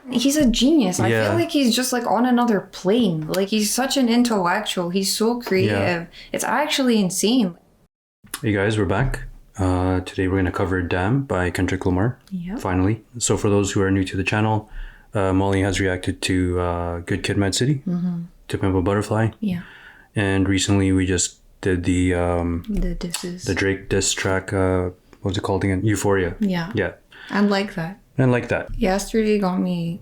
He's a genius. I feel like he's just like on another plane. Like he's such an intellectual. He's so creative. Yeah. It's actually insane. Hey guys, we're back. Today we're going to cover Damn by Kendrick Lamar. Yep. Finally. So for those who are new to the channel, Molly has reacted to Good Kid, Mad City, to Pimp a Butterfly. Yeah. And recently we just did the Drake diss track, what's it called again? Euphoria. Yeah. Yeah. And like that. Yesterday got me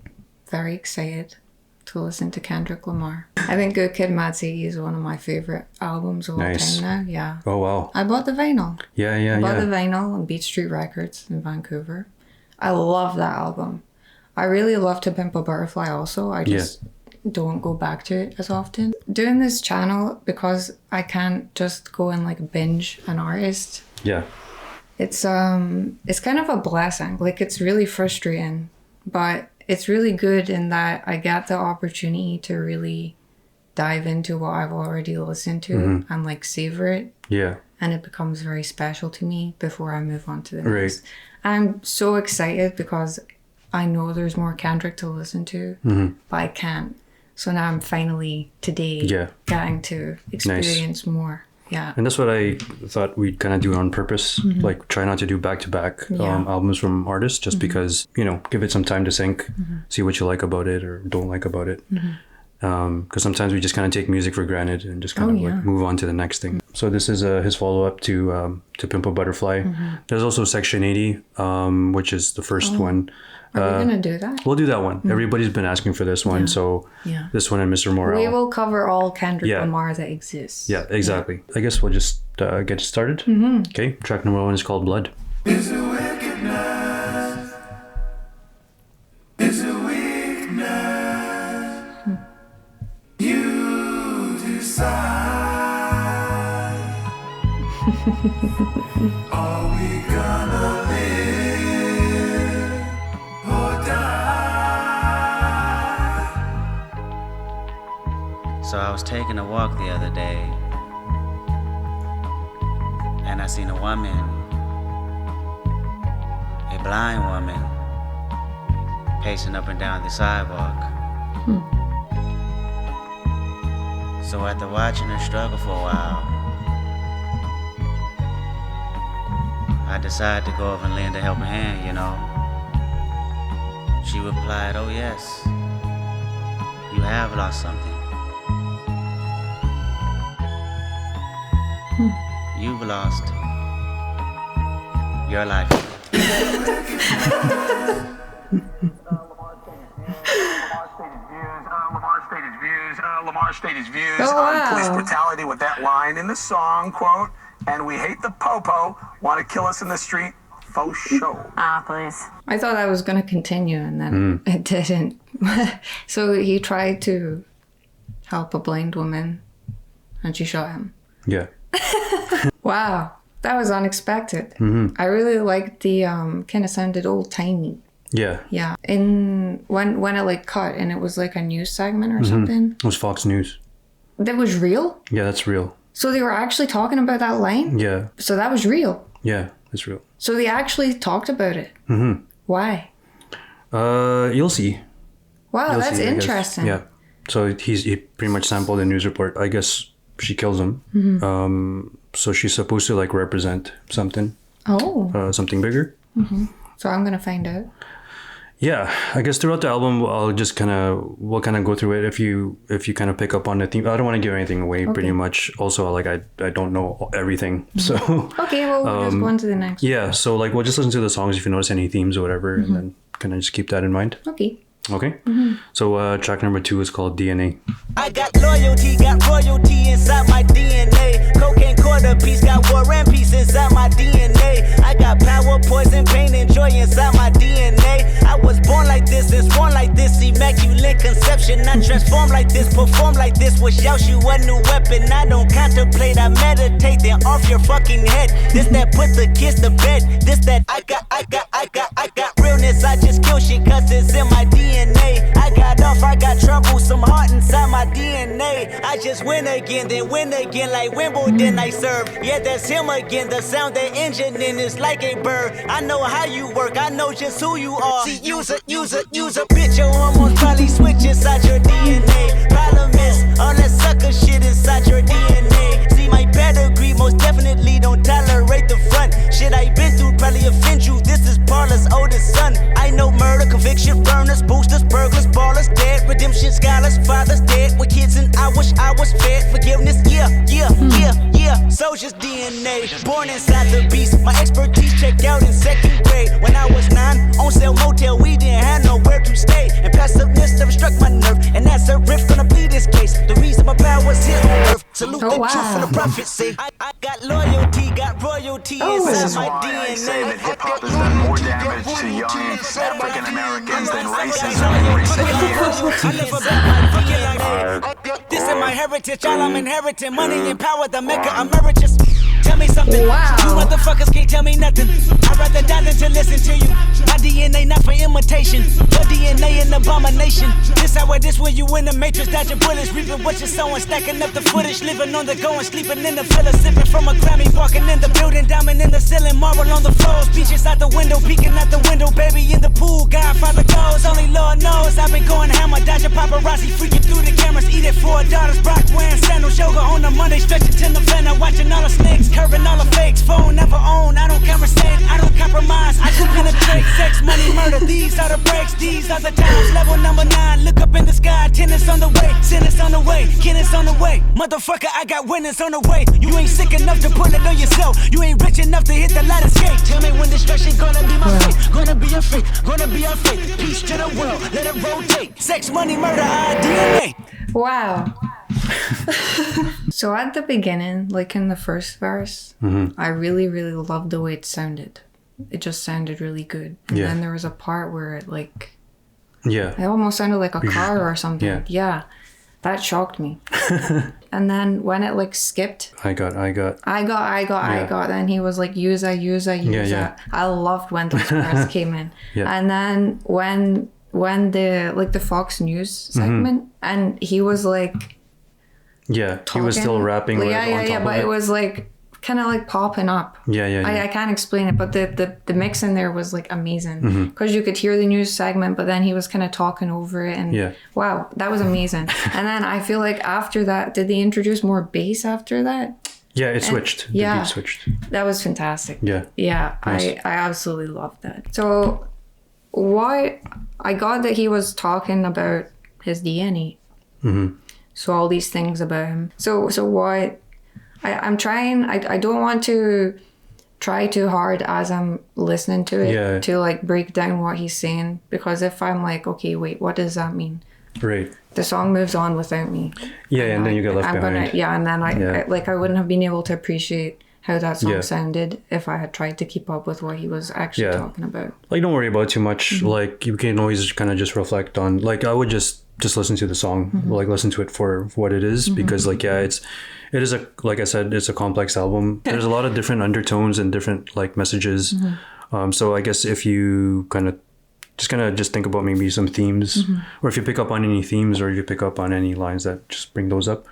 very excited to listen to Kendrick Lamar. I think Good Kid, Mad City is one of my favorite albums of all time now. Yeah. Oh, wow. I bought the vinyl. I bought the vinyl on Beach Street Records in Vancouver. I love that album. I really love To Pimp a Butterfly also. I just don't go back to it as often. Doing this channel, because I can't just go and like binge an artist. Yeah. It's kind of a blessing. Like, it's really frustrating, but it's really good in that I get the opportunity to really dive into what I've already listened to and like savor it. Yeah. And it becomes very special to me before I move on to the next. I'm so excited because I know there's more Kendrick to listen to, but I can't. So now I'm finally today getting to experience more. Yeah. And that's what I thought we'd kind of do on purpose. Like, try not to do back-to-back albums from artists, just because, you know, give it some time to sink, see what you like about it or don't like about it. Because sometimes we just kind of take music for granted and just kind of like move on to the next thing. So this is his follow-up to Pimp a Butterfly. There's also Section 80, which is the first one. Are we going to do that? We'll do that one. Everybody's been asking for this one. So this one and Mr. Morale. We will cover all Kendrick Lamar that exists. Yeah, exactly. I guess we'll just get started. Okay, track number 1 is called Blood. Is it wickedness? Is it weakness? You decide. Are we gonna live or die? So I was taking a walk the other day, and I seen a woman, a blind woman, pacing up and down the sidewalk. So after watching her struggle for a while, I decided to go over and lend a helping hand, you know. She replied, "Oh yes, you have lost something. You've lost your life." Lamar stated his views on police brutality with that line in the song, quote, "And we hate the popo, want to kill us in the street, faux show." Please. I thought I was going to continue and then it didn't. So he tried to help a blind woman and she shot him. Yeah. Wow. That was unexpected. I really liked the kind of sounded old-timey. Yeah. Yeah. And when it like cut and it was like a news segment or something. It was Fox News. That was real? Yeah, that's real. So they were actually talking about that line? Yeah. So that was real? Yeah, it's real. So they actually talked about it? Why? You'll see. Wow, that's interesting. Yeah. So he pretty much sampled a news report. I guess she kills him. So she's supposed to like represent something. Oh. Something bigger. So I'm gonna find out. Yeah, I guess throughout the album, we'll kind of go through it. If you kind of pick up on the theme, I don't want to give anything away. Pretty much. Also, like I don't know everything, so. Okay, well we'll just go on to the next. Yeah, so like we'll just listen to the songs if you notice any themes or whatever, and then kind of just keep that in mind. Okay. Okay. So track number 2 is called DNA. I got loyalty, got royalty inside my DNA. Cocaine quarter piece, got war and peace inside my DNA. I got power, poison, pain, and joy inside my DNA. I was born like this and sworn like this, immaculate conception. I transform like this, perform like this, wish out you a new weapon. I don't contemplate, I meditate, then off your fucking head. This that put the kids to bed. This that I got realness. I just kill shit cause it's in my DNA. I got off, I got trouble, some heart inside my DNA. I just win again, then win again, like Wimbledon I serve. Yeah, that's him again, the sound that engine in is like a bird. I know how you work, I know just who you are. See, use a bitch, your hormones probably switch inside your DNA. Problem is, all that sucker shit inside your DNA. See, my pedigree most definitely don't tolerate the front. Shit I been through probably offend you, this is Parla's oldest son. I know murder, conviction, burners, boosters, burglars, ballers, dead, redemption, scholars, fathers dead with kids, and I wish I was fed. Forgiveness, yeah. Soldier's DNA, born inside the beast. My expertise checked out in second grade. When I was 9, on sale motel, we didn't have nowhere to stay. And passiveness never struck my nerve, and that's a riff gonna plead this case. The reason my power's here on earth. Salute the truth and the prophecy. I got loyalty, got royalty inside my DNA. I say that hip-hop has done more damage to young African Americans than racism in recent years. This is my heritage, all I'm inheriting. Money and power, the maker emeritus. Tell me something. Wow. You motherfuckers can't tell me nothing. I'd rather die than to listen to you. My DNA not for imitation. Your DNA an abomination. This how it is when you in the matrix, dodging bullets, reaping what you're sowing, stacking up the footage, living on the go and sleeping in the villa, sipping from a Grammy, walking in the building, diamond in the ceiling, marble on the floors, beaches out the window, peeking out the window, baby in the pool, Godfather goes, only Lord knows. I've been going hammer, dodging paparazzi, freaking through the cameras, eating $4, Brock wearing sandals, yoga on a Monday, stretching to November, watching all the snakes, curving all the fakes, phone never own, I don't conversate, I don't compromise, I just penetrate, sex, money, murder, these are the breaks, these are the times, level number 9, look up in the sky, tennis on the way, sentence on the way, kidness on the way, motherfucker, I got winners on the way, you ain't sick enough to pull it on yourself, you ain't rich enough to hit the light escape, tell me when destruction gonna be my fate, gonna be a fate, gonna be a fate, peace to the world, let it rotate, sex, money, murder, our DNA. Wow. So at the beginning, like in the first verse, I really, really loved the way it sounded. It just sounded really good. And then there was a part where it like... Yeah. It almost sounded like a car or something. Yeah. That shocked me. And then when it like skipped... I got. Then he was like, use that. I loved when those parts came in. And then when the like the Fox News segment, and he was like... Yeah, talking. he was still rapping. But it. It was like kind of like popping up. I can't explain it, but the mix in there was like amazing because you could hear the news segment, but then he was kind of talking over it, and wow, that was amazing. And then I feel like after that, did they introduce more bass after that? Yeah, it switched. The beat switched. That was fantastic. Yeah, nice. I absolutely loved that. So why I got that he was talking about his DNA. So all these things about him. So why I'm trying, I don't want to try too hard as I'm listening to it to like break down what he's saying, because if I'm like, okay, wait, what does that mean? Right. The song moves on without me. And then you get left behind. And then I wouldn't have been able to appreciate how that song sounded if I had tried to keep up with what he was actually talking about. Like, don't worry about it too much. Like, you can always kind of just reflect on, like, I would just listen to the song, like listen to it for what it is, because like, it is a, like I said, it's a complex album. There's a lot of different undertones and different like messages. So I guess if you kind of just think about maybe some themes, or if you pick up on any themes, or you pick up on any lines, that just bring those up.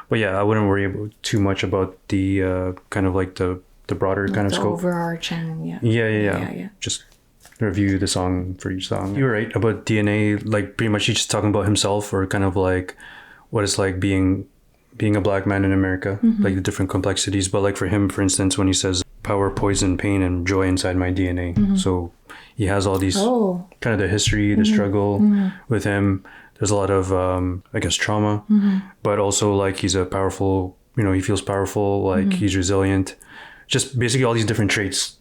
But yeah, I wouldn't worry too much about the kind of like the broader kind of scope. Overarching, Just review the song for each song. You were right about DNA, like pretty much he's just talking about himself, or kind of like what it's like being a black man in America, like the different complexities. But like for him, for instance, when he says power, poison, pain, and joy inside my DNA. So he has all these kind of the history, the struggle with him. There's a lot of, I guess, trauma, but also like he's a powerful, he feels powerful, like he's resilient, just basically all these different traits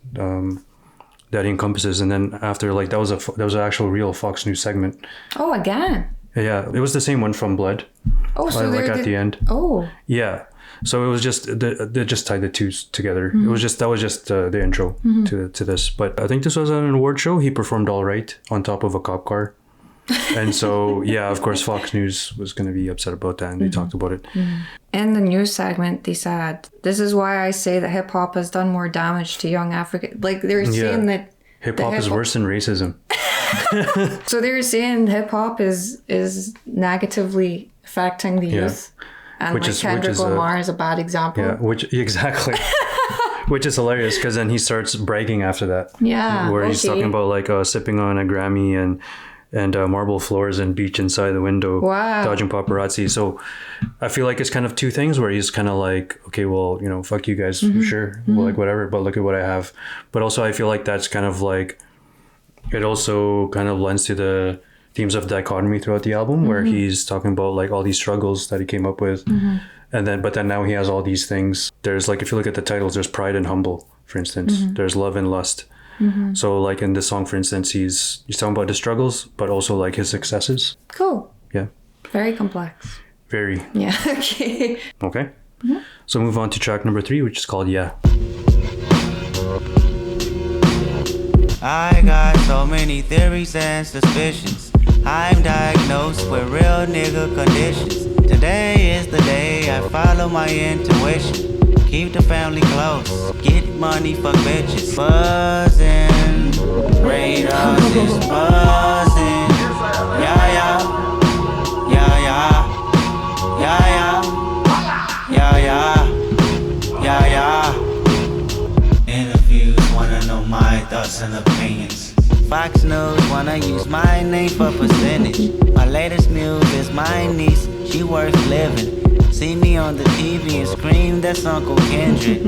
that he encompasses. And then after, like, that was an actual real Fox News segment. Oh, again? Yeah, it was the same one from Blood. Oh, so like at the end. Oh. Yeah. So it was just, they just tied the two together. That was just the intro to this. But I think this was an award show. He performed all right on top of a cop car. And so, of course, Fox News was going to be upset about that, and they talked about it. In the news segment, they said, this is why I say that hip-hop has done more damage to young African... Like, they're saying that... Hip-hop is worse than racism. So they're saying hip hop is negatively affecting the youth, and Kendrick Lamar is a bad example. Yeah, exactly. Which is hilarious because then he starts bragging after that. Yeah, where he's talking about like sipping on a Grammy and marble floors and beach inside the window, dodging paparazzi. So I feel like it's kind of two things where he's kind of like, okay, well, you know, fuck you guys, sure, well, like whatever, but look at what I have. But also I feel like that's kind of like, it also kind of lends to the themes of dichotomy throughout the album, where he's talking about like all these struggles that he came up with. But then now he has all these things. There's like, if you look at the titles, there's pride and humble, for instance. There's love and lust. So like in this song, for instance, he's talking about the struggles, but also like his successes. Cool. Yeah. Very complex. Very. Yeah. Okay. Okay. So move on to track number 3, which is called Yeah. I got so many theories and suspicions. I'm diagnosed with real nigga conditions. Today is the day I follow my intuition. Keep the family close, get money, fuck bitches. Buzzing, radars is buzzing. Yeah, yeah, yeah, yeah, yeah, yeah, yeah, yeah, yeah, yeah. Interviews wanna know my thoughts and opinions. Fox News wanna use my name for percentage. My latest news is my niece, she worth living. See me on the TV and scream, that's Uncle Kendrick.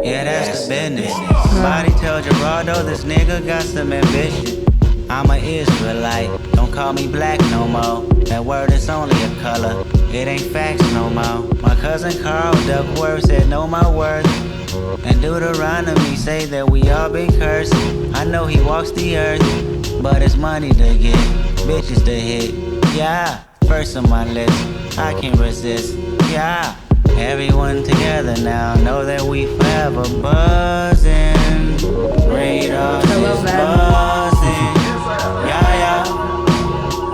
Yeah, that's the business. Somebody tell Gerardo this nigga got some ambition. I'm an Israelite, don't call me black no more. That word is only a color, it ain't facts no more. My cousin Carl Duckworth said know my worth. And Deuteronomy say that we all been cursed. I know he walks the earth, but it's money to get, bitches to hit. Yeah, first on my list, I can't resist. Yeah, everyone together now, know that we forever buzzing. Radar is buzzing. Yeah, yeah,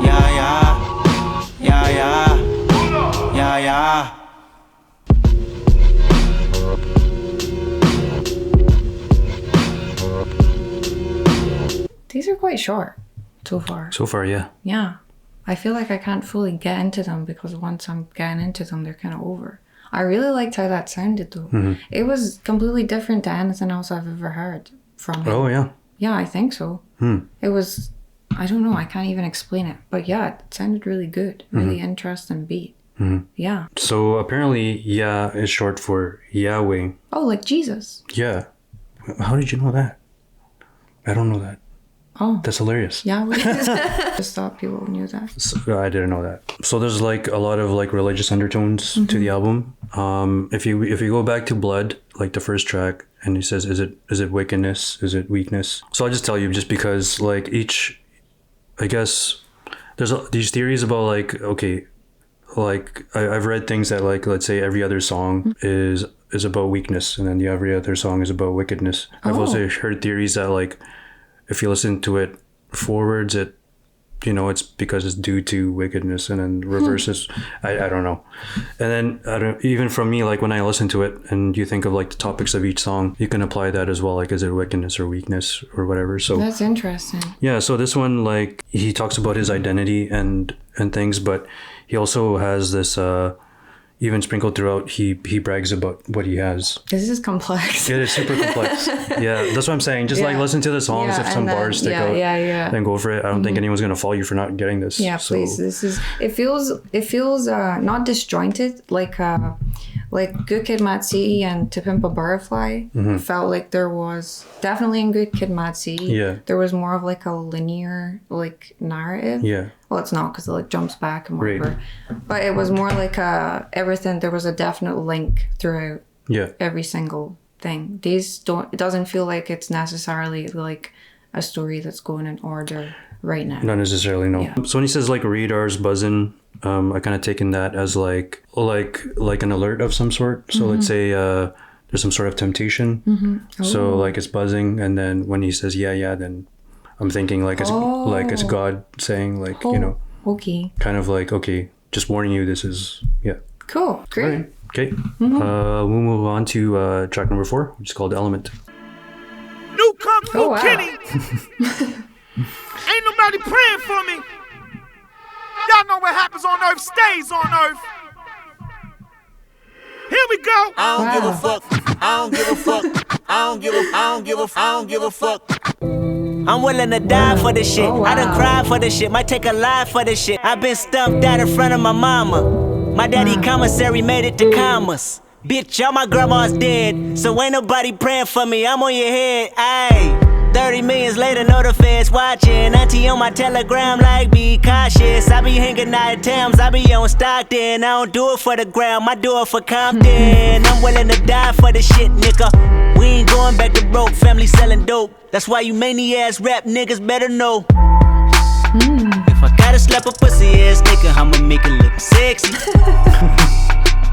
yeah, yeah, yeah, yeah, yeah, yeah. These are quite short so far. So far, yeah. Yeah. I feel like I can't fully get into them because once I'm getting into them, they're kind of over. I really liked how that sounded though. It was completely different to anything else I've ever heard from him. Oh, yeah. Yeah, I think so. It was, I don't know, I can't even explain it. But yeah, it sounded really good. Really interesting beat. Yeah. So apparently, yeah is short for Yahweh. Oh, like Jesus. Yeah. How did you know that? I don't know that. Oh. That's hilarious. Yeah. Just thought people knew that. So, I didn't know that. So there's like a lot of like religious undertones to the album. If you go back to Blood, like the first track, and he says, is it wickedness? Is it weakness? So I'll just tell you, just because like each, I guess there's these theories about like, okay, like I've read things that like, let's say every other song is about weakness, and then every other song is about wickedness. I've also heard theories that like, if you listen to it forwards, it's because it's due to wickedness, and then reverses. I don't know. And then even from me, like when I listen to it and you think of like the topics of each song, you can apply that as well. Like, is it wickedness or weakness or whatever? So that's interesting. Yeah. So this one, like he talks about his identity and things, but he also has this, even sprinkled throughout, he brags about what he has. This is complex. It is super complex. Yeah, that's what I'm saying. Just like listen to the songs. If some bars stick out, then go for it. I don't think anyone's gonna follow you for not getting this. Yeah, so. Please. This is. It feels not disjointed like Good Kid, Mad City and To Pimp a Butterfly. Felt like there was definitely in Good Kid, Mad City. Yeah, there was more of like a linear like narrative. Yeah. Well, it's not because it like jumps back and whatever. Right. But it was more like everything. There was a definite link throughout. Yeah. Every single thing. These don't. It doesn't feel like it's necessarily like a story that's going in order right now. Not necessarily, no. Yeah. So when he says like radars buzzing, I kind of taken that as like an alert of some sort. So let's say there's some sort of temptation. So like it's buzzing, and then when he says yeah, then I'm thinking like it's God saying like okay, kind of like okay, just warning you. This is cool, great. Right. Okay, we'll move on to track number 4, which is called Element. New Oh, wow. Kenny. Ain't nobody praying for me. Y'all know what happens on earth stays on earth. Here we go. I don't give a fuck. I don't give a fuck. I don't give a fuck. I'm willing to die for this shit. I done cried for this shit. Might take a life for this shit. I've been stumped out in front of my mama. My daddy commissary made it to commas. Bitch, all my grandma's dead, so ain't nobody praying for me. I'm on your head, ayy. 30 millions later, know the feds watching. Auntie on my telegram like, be cautious. I be hanging out at Thames, I be on Stockton. I don't do it for the gram, I do it for Compton. I'm willing to die for this shit, nigga. We ain't going back to broke, family selling dope. That's why you many-ass rap niggas better know. If I gotta slap a pussy ass nigga, I'ma make it look sexy.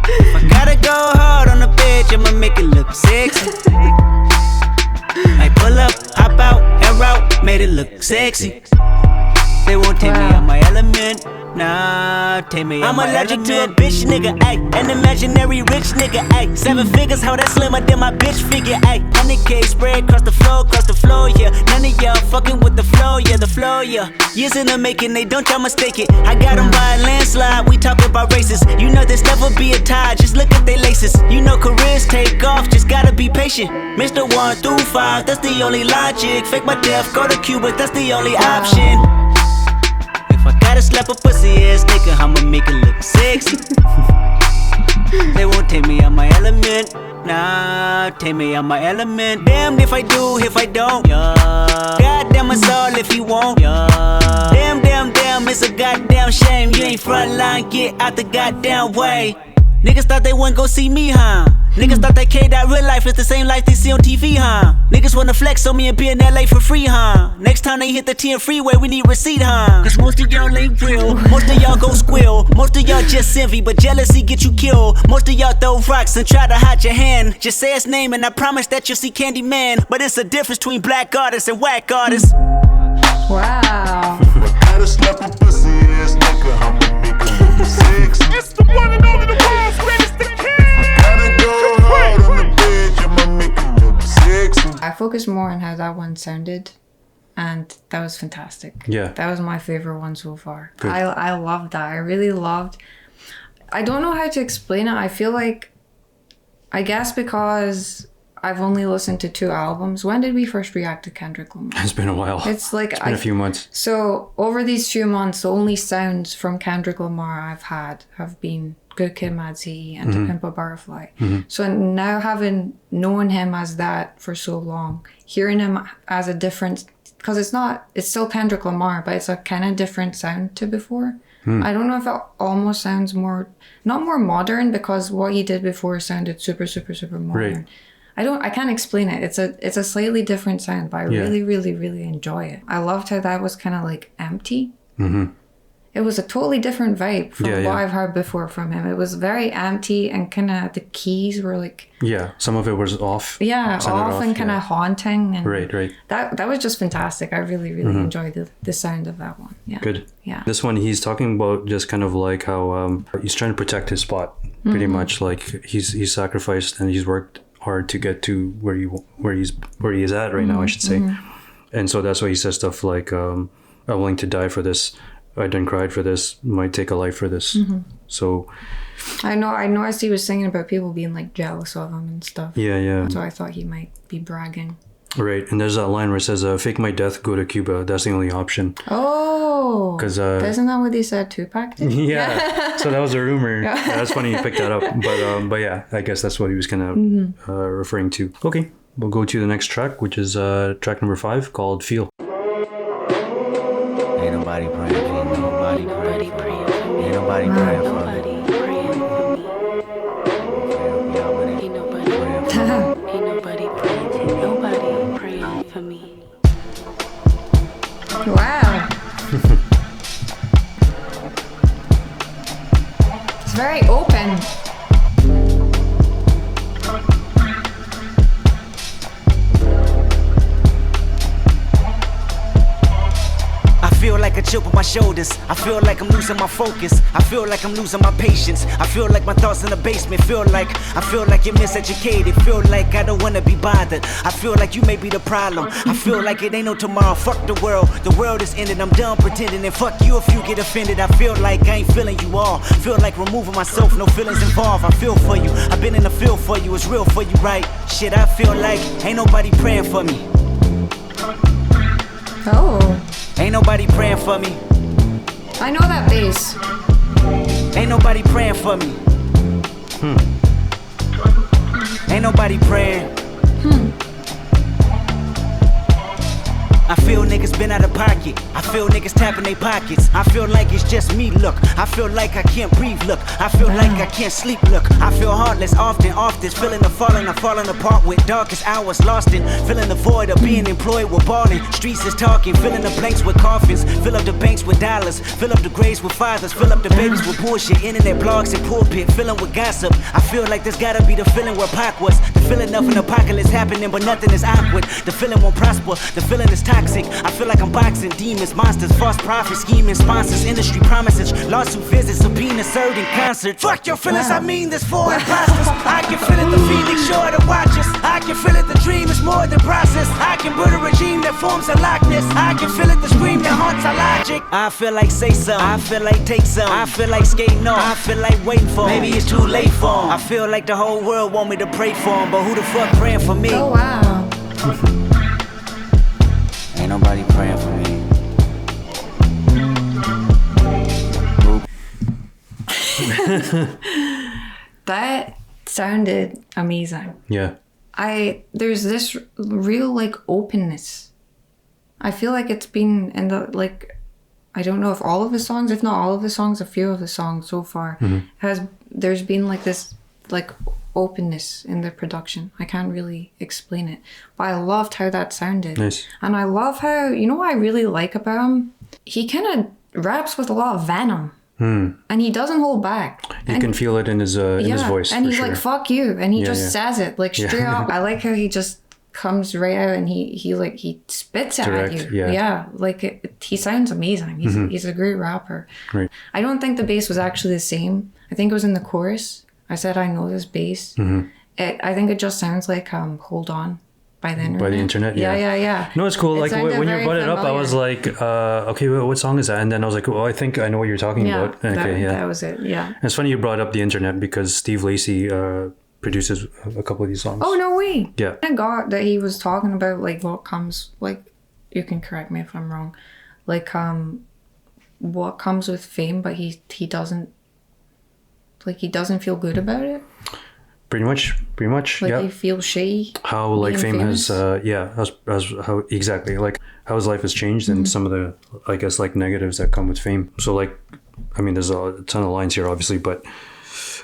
If I gotta go hard on the bitch, I'ma make it look sexy. I pull up, hop out, air out, made it look sexy. They won't take me out my element, nah, take me out my element. I'm allergic to a bitch nigga, ayy, an imaginary rich nigga, ayy. 7 figures, how that slimmer than my bitch figure, ayy. 100K spread across the floor, yeah. None of y'all fucking with the flow, yeah. Years in the making, they don't y'all mistake it. I got them by a landslide, we talk about races. You know there's never be a tie, just look at they laces. You know careers take off, just gotta be patient. Mr. 1 through 5, that's the only logic. Fake my death, go to Cuba, that's the only option. If I gotta slap a pussy ass nigga, I'ma make it look sexy. They won't take me out my element, nah, take me out my element. Damned if I do, if I don't, yeah. Goddamn us all if you won't, yeah. Damn, it's a goddamn shame. You ain't frontline, get out the goddamn way. Niggas thought they wouldn't go see me, huh? Niggas thought that K-Dot real life is the same life they see on TV, huh? Niggas wanna flex on me and be in LA for free, huh? Next time they hit the 10 freeway, we need receipt, huh? Cause most of y'all ain't real, most of y'all go squill. Most of y'all just envy, but jealousy get you killed. Most of y'all throw rocks and try to hide your hand. Just say his name and I promise that you'll see Candyman. But it's a difference between black artists and whack artists. Wow. Gotta slap a pussy ass nigga, I'ma make it look sexy. It's the one and only, the world's greatest, the king. Gotta go hard on the bitch, I'ma make it look sexy. I focused more on how that one sounded, and that was fantastic. Yeah. That was my favorite one so far. Good. I loved that. I really loved. I don't know how to explain it. I feel like, I guess because I've only listened to 2 albums. When did we first react to Kendrick Lamar? It's been a while. It's like it's been a few months. So over these few months, the only sounds from Kendrick Lamar I've had have been Good Kid, Mad City, and To Pimp a Butterfly. So now having known him as that for so long, hearing him as a different, because it's still Kendrick Lamar, but it's a kind of different sound to before. I don't know if it almost sounds more, not more modern, because what he did before sounded super, super, super modern. Right. I can't explain it. It's a slightly different sound, but I really, really, really enjoy it. I loved how that was kind of like empty. It was a totally different vibe from what I've heard before from him. It was very empty, and kind of the keys were like... Yeah, some of it was off. Yeah, off and kind of haunting. And right. That was just fantastic. I really, really enjoyed the sound of that one. Yeah. Good. Yeah. This one, he's talking about just kind of like how he's trying to protect his spot, pretty much. Like he's sacrificed and he's worked hard to get to where he is at right now, I should say. And so that's why he says stuff like, I'm willing to die for this. I done cried for this. Might take a life for this. So I know as he was singing about people being like jealous of him and stuff. Yeah. So I thought he might be bragging. Right. And there's that line where it says, fake my death, go to Cuba. That's the only option. Oh. Because isn't that what he said Tupac did? Yeah. So that was a rumor. That's funny you picked that up. But yeah, I guess that's what he was kind of referring to. Okay. We'll go to the next track, which is track number 5 called Feel. Ain't nobody praying for me. Nobody praying for me. Ain't nobody praying for me. Wow. It's very open. feel like a chip on my shoulders. I feel like I'm losing my focus. I feel like I'm losing my patience. I feel like my thoughts in the basement. I feel like you're miseducated. Feel like I don't wanna be bothered. I feel like you may be the problem. I feel like it ain't no tomorrow. Fuck the world. The world is ended. I'm done pretending. And fuck you if you get offended. I feel like I ain't feeling you all. Feel like removing myself. No feelings involved. I feel for you. I've been in the field for you. It's real for you, right? Shit, I feel like ain't nobody praying for me. Oh. Ain't nobody praying for me. I know that bass. Ain't nobody praying for me. Ain't nobody praying. I feel niggas been out of pocket. I feel niggas tapping their pockets. I feel like it's just me, look. I feel like I can't breathe, look. I feel like I can't sleep, look. I feel heartless often, off this. Feeling the falling, I'm falling apart with darkest hours lost in. Feeling the void of being employed with balling. Streets is talking, filling the blanks with coffins. Fill up the banks with dollars. Fill up the graves with fathers. Fill up the babies with bullshit. Internet blogs and pulpit, filling with gossip. I feel like there's gotta be the feeling where Pac was. The feeling of an apocalypse happening, but nothing is awkward. The feeling won't prosper. The feeling is toxic. I feel like I'm boxing demons, monsters, false prophets, scheming sponsors, industry promises, lawsuit visits, subpoenas served in concert. Fuck your feelings, I mean this for imposters. I can feel it, the Phoenix sure to watch us. I can feel it, the dream is more than process. I can build a regime that forms a likeness. I can feel it, the scream that haunts our logic. I feel like say something, I feel like take some. I feel like skating on, I feel like waiting for him. Maybe it's too late for him. I feel like the whole world want me to pray for him, but who the fuck praying for me? Oh wow. Ain't nobody praying for me. That sounded amazing. Yeah. There's this real like openness. I feel like it's been in the like, I don't know if all of his songs, if not all of his songs, a few of the songs so far there's been like this like openness in the production. I can't really explain it, but I loved how that sounded. Nice. And I love how, you know what I really like about him? He kind of raps with a lot of venom. And he doesn't hold back. You can feel it in his voice. And he's for like, sure. fuck you. And he just says it like straight up. I like how he just comes right out and he spits Direct, at you. yeah. Like he sounds amazing. He's a great rapper. Right. I don't think the bass was actually the same. I think it was in the chorus. I said, I know this bass. I think it just sounds like Hold On by the internet. By the internet, yeah. Yeah. No, it's cool. It like sounded when you very brought it up, I was familiar. like, okay, what song is that? And then I was like, well, I think I know what you're talking about. Okay, that was it. Yeah. And it's funny you brought up the internet because Steve Lacy produces a couple of these songs. Oh, no way. Yeah. I got that he was talking about like what comes, like, you can correct me if I'm wrong, like what comes with fame, but he doesn't, like, he doesn't feel good about it. Pretty much. Like, yeah. he feels shady. How like fame famous. has how exactly like how his life has changed and some of the, I guess, like negatives that come with fame. So like, I mean, there's a ton of lines here obviously, but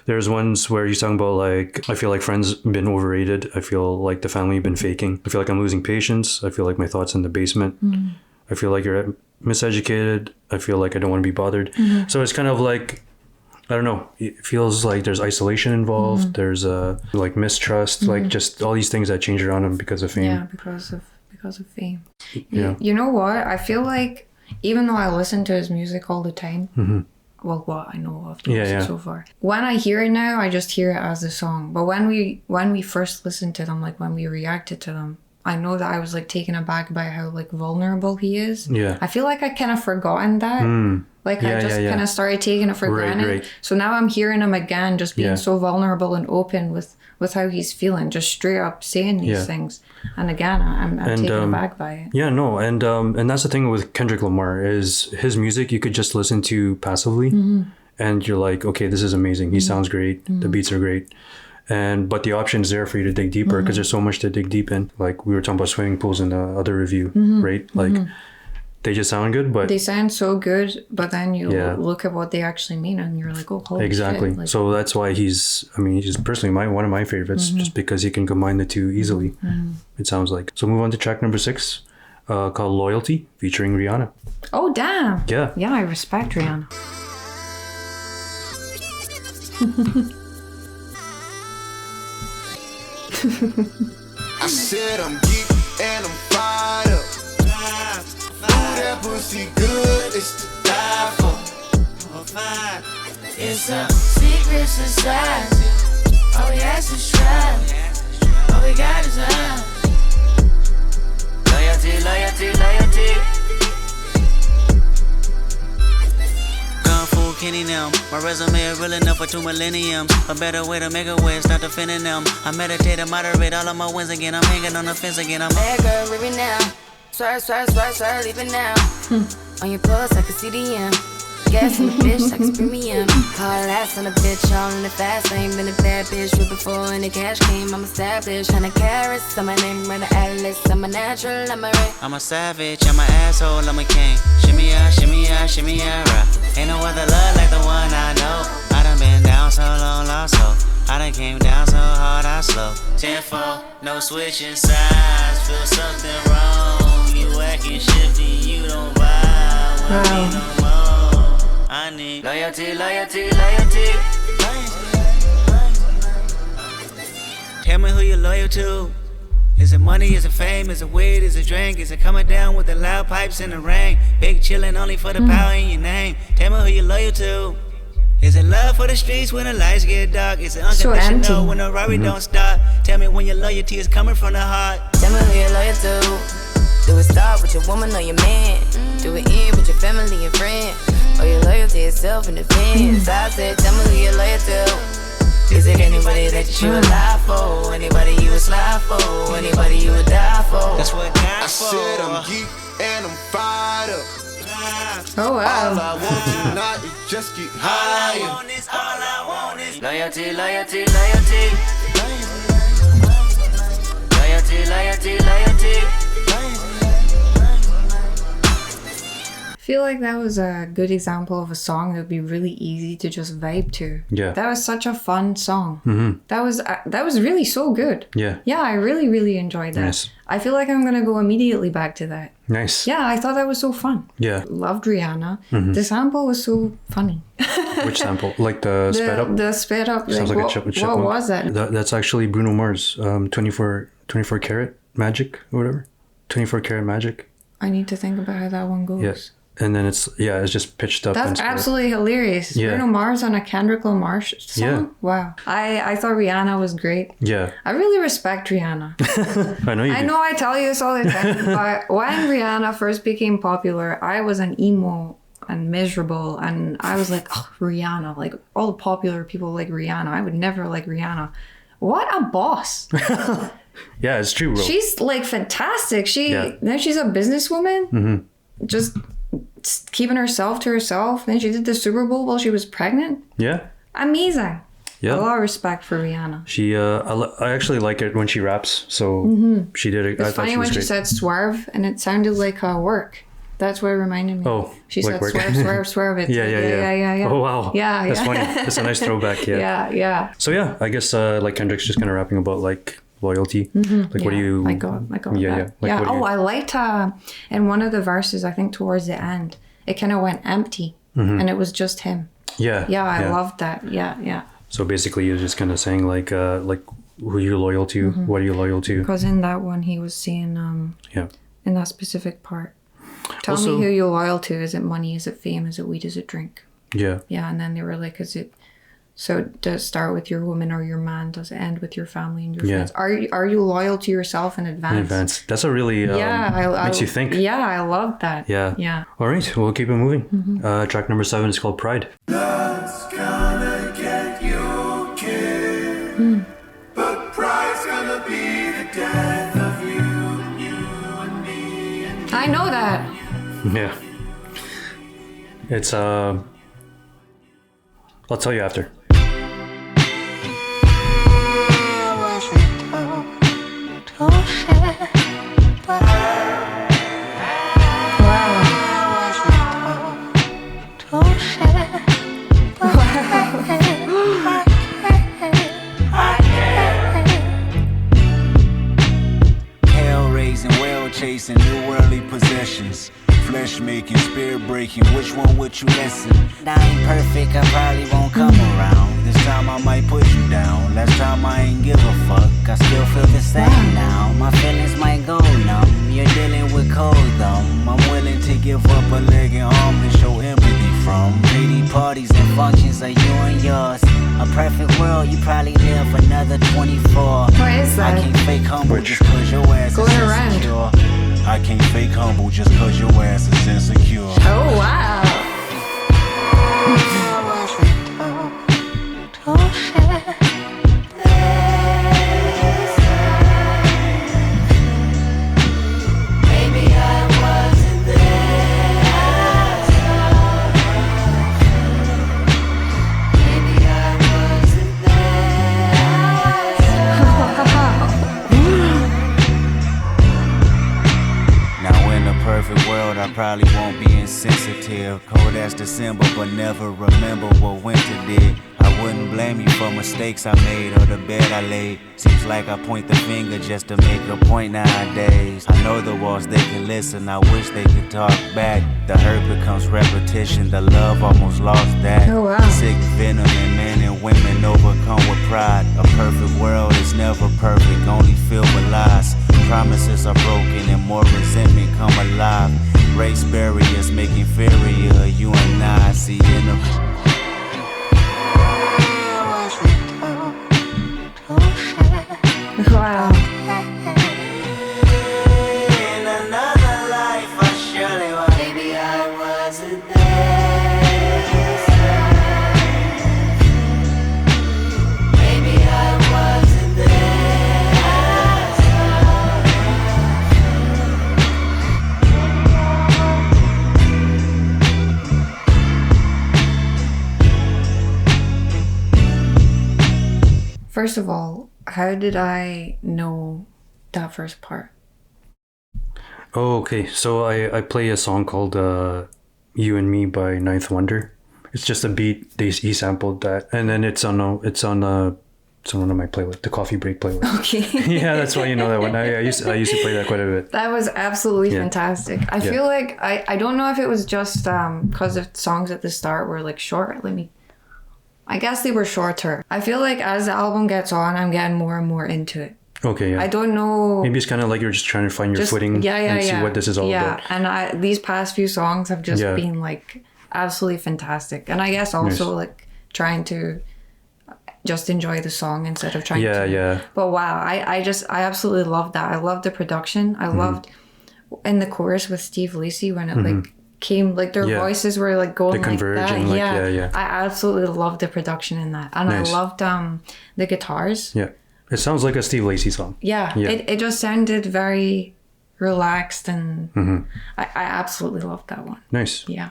there's ones where he's talking about like, I feel like friends been overrated. I feel like the family been faking. I feel like I'm losing patience. I feel like my thoughts in the basement. I feel like you're miseducated. I feel like I don't want to be bothered. So it's kind of like, I don't know, it feels like there's isolation involved. There's like mistrust, like just all these things that change around him because of fame. Yeah, because of fame. Yeah. You know what? I feel like even though I listen to his music all the time, well, what I know of the music so far, when I hear it now, I just hear it as a song. But when we first listened to them, like when we reacted to them, I know that I was like taken aback by how like vulnerable he is. Yeah. I feel like I kind of forgotten that. Like I just kind of started taking it for granted. Right. So now I'm hearing him again, just being so vulnerable and open with how he's feeling, just straight up saying these things. And again, I'm taken aback by it. Yeah, no, and that's the thing with Kendrick Lamar is his music you could just listen to passively, and you're like, okay, this is amazing. He sounds great. The beats are great. But the option is there for you to dig deeper because there's so much to dig deep in. Like we were talking about swimming pools in the other review, right? Like they just sound good, but they sound so good, but then you look at what they actually mean and you're like, oh, holy exactly. shit. Like, so that's why he's personally one of my favorites, just because he can combine the two easily. It sounds like. So move on to track number 6, called Loyalty, featuring Rihanna. Oh, damn. Yeah. Yeah, I respect Rihanna. I said I'm geek and I'm fired up. that pussy good, it's to die for. It's a secret society. All we ask is try. All we got is love. Loyalty, loyalty, loyalty. Kung Fu Kenny now. My resume is real enough for 2 millenniums. A better way to make a way, start defending them. I meditate and moderate all of my wins again. I'm hanging on the fence again. I'm bad girl, leave it now. Swear, swear, swear, swear, leave it now. On your pulse, I can see the M. Gas in the bitch, like it's premium. Hard ass on a bitch, all in the fast lane. Been a bad bitch with before and the cash came. I'm established, 100 carats. I'm my name, run the atlas. I'm a natural, I'm a ray. I'm a savage, I'm an asshole, I'm a king. Shimmy out, shimmy out, right. Ain't no other love like the one I know. I done been down so long, lost so. I done came down so hard, I slow. 10-4, no switching sides. Feel something wrong. You acting shifty, you don't vibe with me no more. I need loyalty, loyalty, loyalty. Tell me who you're loyal to. Is it money, is it fame, is it weed, is it drink? Is it coming down with the loud pipes in the rain? Big chillin' only for the power in your name. Tell me who you're loyal to. Is it love for the streets when the lights get dark? Is it unconditional when the Rari don't start? Tell me when your loyalty is coming from the heart. Tell me who you're loyal to. Do it start with your woman or your man? Do it end with your family and friends? Or your loyalty itself in defense? I said, tell me who you're loyal to. Is it anybody that you would lie for? Anybody you would slide for? Anybody you would die for? That's what I said I'm geek and I'm fired up. Oh wow. All I want tonight is just get higher. All I want is loyalty, loyalty, loyalty. Loyalty, loyalty, loyalty. I feel like that was a good example of a song that would be really easy to just vibe to. Yeah. That was such a fun song. That was really so good. Yeah. Yeah, I really enjoyed that. Nice. I feel like I'm gonna go immediately back to that. Nice. Yeah, I thought that was so fun. Yeah. Loved Rihanna. The sample was so funny. Which sample? Like the sped up? The sped up. Sounds like a what, chipmunk. what was that? That's actually Bruno Mars. 24 karat magic or whatever. 24 karat magic. I need to think about how that one goes. Yes. And then it's just pitched up. That's absolutely hilarious. Yeah. Bruno Mars on a Kendrick Lamar song? Yeah. Wow. I thought Rihanna was great. Yeah. I really respect Rihanna. I know you do. I know I tell you this all the time, but when Rihanna first became popular, I was an emo and miserable, and I was like, oh, Rihanna, like all the popular people like Rihanna. I would never like Rihanna. What a boss. Yeah, it's true, bro. She's like fantastic. Then she's a businesswoman. Just keeping herself to herself. Then she did the Super Bowl while she was pregnant. Yeah. Amazing. Yeah. A lot of respect for Rihanna. She, I actually like it when she raps. So she did it. It's funny when she said swerve, and it sounded like work. That's what it reminded me. Oh, she like said work. swerve. It's Yeah. Oh wow. Yeah. That's funny. That's a nice throwback. Yeah. Yeah. So yeah, I guess like Kendrick's just kind of rapping about like loyalty. Like what do you? I got Yeah. that. Like, yeah. what do you... I liked in one of the verses. I think towards the end, it kind of went empty, and it was just him. Yeah. Yeah, I loved that. Yeah. So basically, you're just kind of saying like who you're loyal to, what are you loyal to? Because in that one, he was saying in that specific part, tell also, me who you're loyal to. Is it money? Is it fame? Is it weed? Is it drink? Yeah. Yeah, and then they were like, is it? So does it start with your woman or your man? Does it end with your family and your friends? Are you loyal to yourself in advance? In advance. That's a really makes you think. Yeah, I love that. Yeah. All right, we'll keep it moving. Track number 7 is called Pride. Love's gonna get you killed, but pride's gonna be the death of you and me and I know that. Yeah. It's I'll tell you after. Hell raising, well chasing, new worldly possessions. Flesh making, spirit breaking. Which one would you listen? I ain't perfect, I probably won't come around. This time I might put you down. Last time I ain't give a fuck. I still feel the same now. My feelings might go numb. You're dealing with cold thumb. I'm willing to give up a leg and arm to show empathy from. Lady parties and functions are you and yours. A perfect world, you probably live another 24. What is that? I can't fake humble just cause your ass Going is around. insecure. I can't fake humble just cause your ass is insecure. Oh, wow. Perfect world, I probably won't be insensitive. Cold as December, but never remember what winter did. I wouldn't blame you for mistakes I made or the bed I laid. Seems like I point the finger just to make a point nowadays. I know the walls, they can listen, I wish they could talk back. The hurt becomes repetition, the love almost lost that. Oh, wow. Sick venom in men and women overcome with pride. A perfect world is never perfect, only filled with lies. Promises are broken and more resentment come alive. Race barriers make inferior you and I. See in the Wow. in another life I surely was. Maybe I wasn't there. Maybe I wasn't there. First of all, how did I know that first part? Oh, okay. So I play a song called "You and Me" by Ninth Wonder. It's just a beat. He sampled that, and then it's on one of my playlists, the coffee break playlist. Okay. Yeah, that's why you know that one. I used to play that quite a bit. That was absolutely fantastic. I feel like I don't know if it was just because the songs at the start were like short. I guess they were shorter. I feel like as the album gets on, I'm getting more and more into it. Okay, yeah. I don't know. Maybe it's kind of like you're just trying to find your footing and see what this is all about. Yeah, and these past few songs have just been like absolutely fantastic. And I guess also like trying to just enjoy the song instead of trying to. Yeah. But wow, I absolutely loved that. I loved the production. I loved in the chorus with Steve Lacy when it like came, like their voices were like going like that. I absolutely loved the production in that. And I loved the guitars. Yeah. It sounds like a Steve Lacy song. Yeah. It just sounded very relaxed and I absolutely loved that one. Nice. Yeah.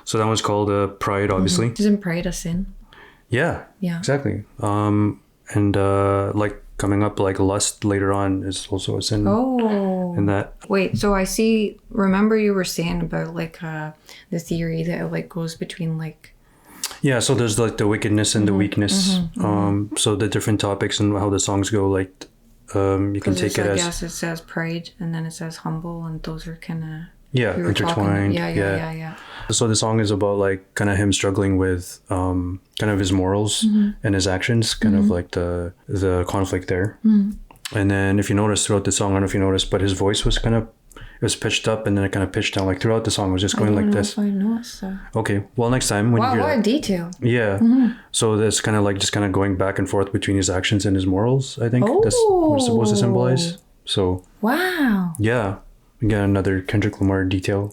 So that one's called Pride, obviously. Isn't Pride a sin? Yeah. Yeah. Exactly. And like coming up, like Lust later on is also a sin. Oh. And that. Wait, so I see, remember you were saying about like the theory that it like goes between like. Yeah, so there's like the wickedness and the weakness. So the different topics and how the songs go, like you can take it as. Yes, it says pride and then it says humble, and those are kind of. Yeah, intertwined. Yeah. So the song is about like kind of him struggling with kind of his morals and his actions, kind of like the conflict there. And then if you notice throughout the song, I don't know if you noticed, but his voice was kind of, it was pitched up and then it kind of pitched down. Like throughout the song, it was just going like this. I noticed that. Okay, well next time when you hear what that. a detail. Yeah. So that's kind of like just kind of going back and forth between his actions and his morals. I think that's what it's supposed to symbolize. So. Wow. Yeah. Again, another Kendrick Lamar detail.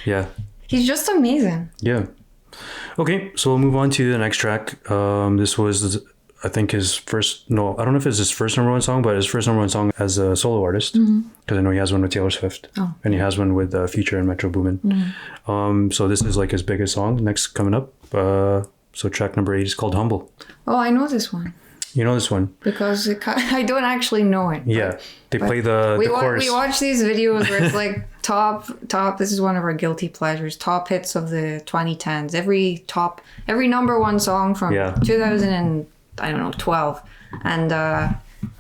Yeah. He's just amazing. Yeah. Okay, so we'll move on to the next track. This was, I think, his first, no, I don't know if it's his first number one song, but his first number one song as a solo artist. Because I know he has one with Taylor Swift. Oh. And he has one with Future and Metro Boomin. So this is like his biggest song. Next coming up. So track number 8 is called Humble. Oh, I know this one. You know this one? Because I don't actually know it. Yeah. They play the chorus. We watch these videos where it's like top, this is one of our guilty pleasures, top hits of the 2010s. Every number one song from 2012. And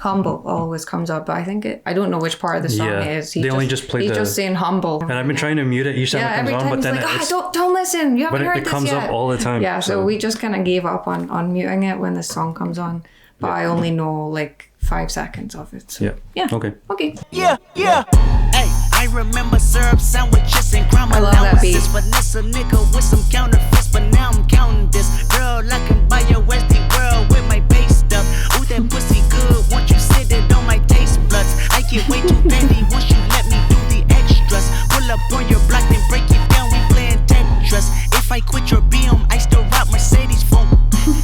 Humble always comes up, but I think I don't know which part of the song it is. They only just play he's just saying humble. And I've been trying to mute it each time it comes on, but then like, don't listen. You haven't heard this yet. But it comes up all the time. Yeah, so we just kind of gave up on muting it when the song comes on. But I only know like 5 seconds of it. So. Yeah. Okay. Yeah. Hey, I remember syrup sandwiches and crime allowances. Vanessa nigga with some counterfeits, but now I'm counting this. Girl, I can buy your Westie world with my base stuff. Ooh, that pussy good. Once you sit it on my taste buds, I get way too petty once you let me do the extras. Pull up on your block, then break it down. We playing Tetris. If I quit your BM, I still rock Mercedes funk.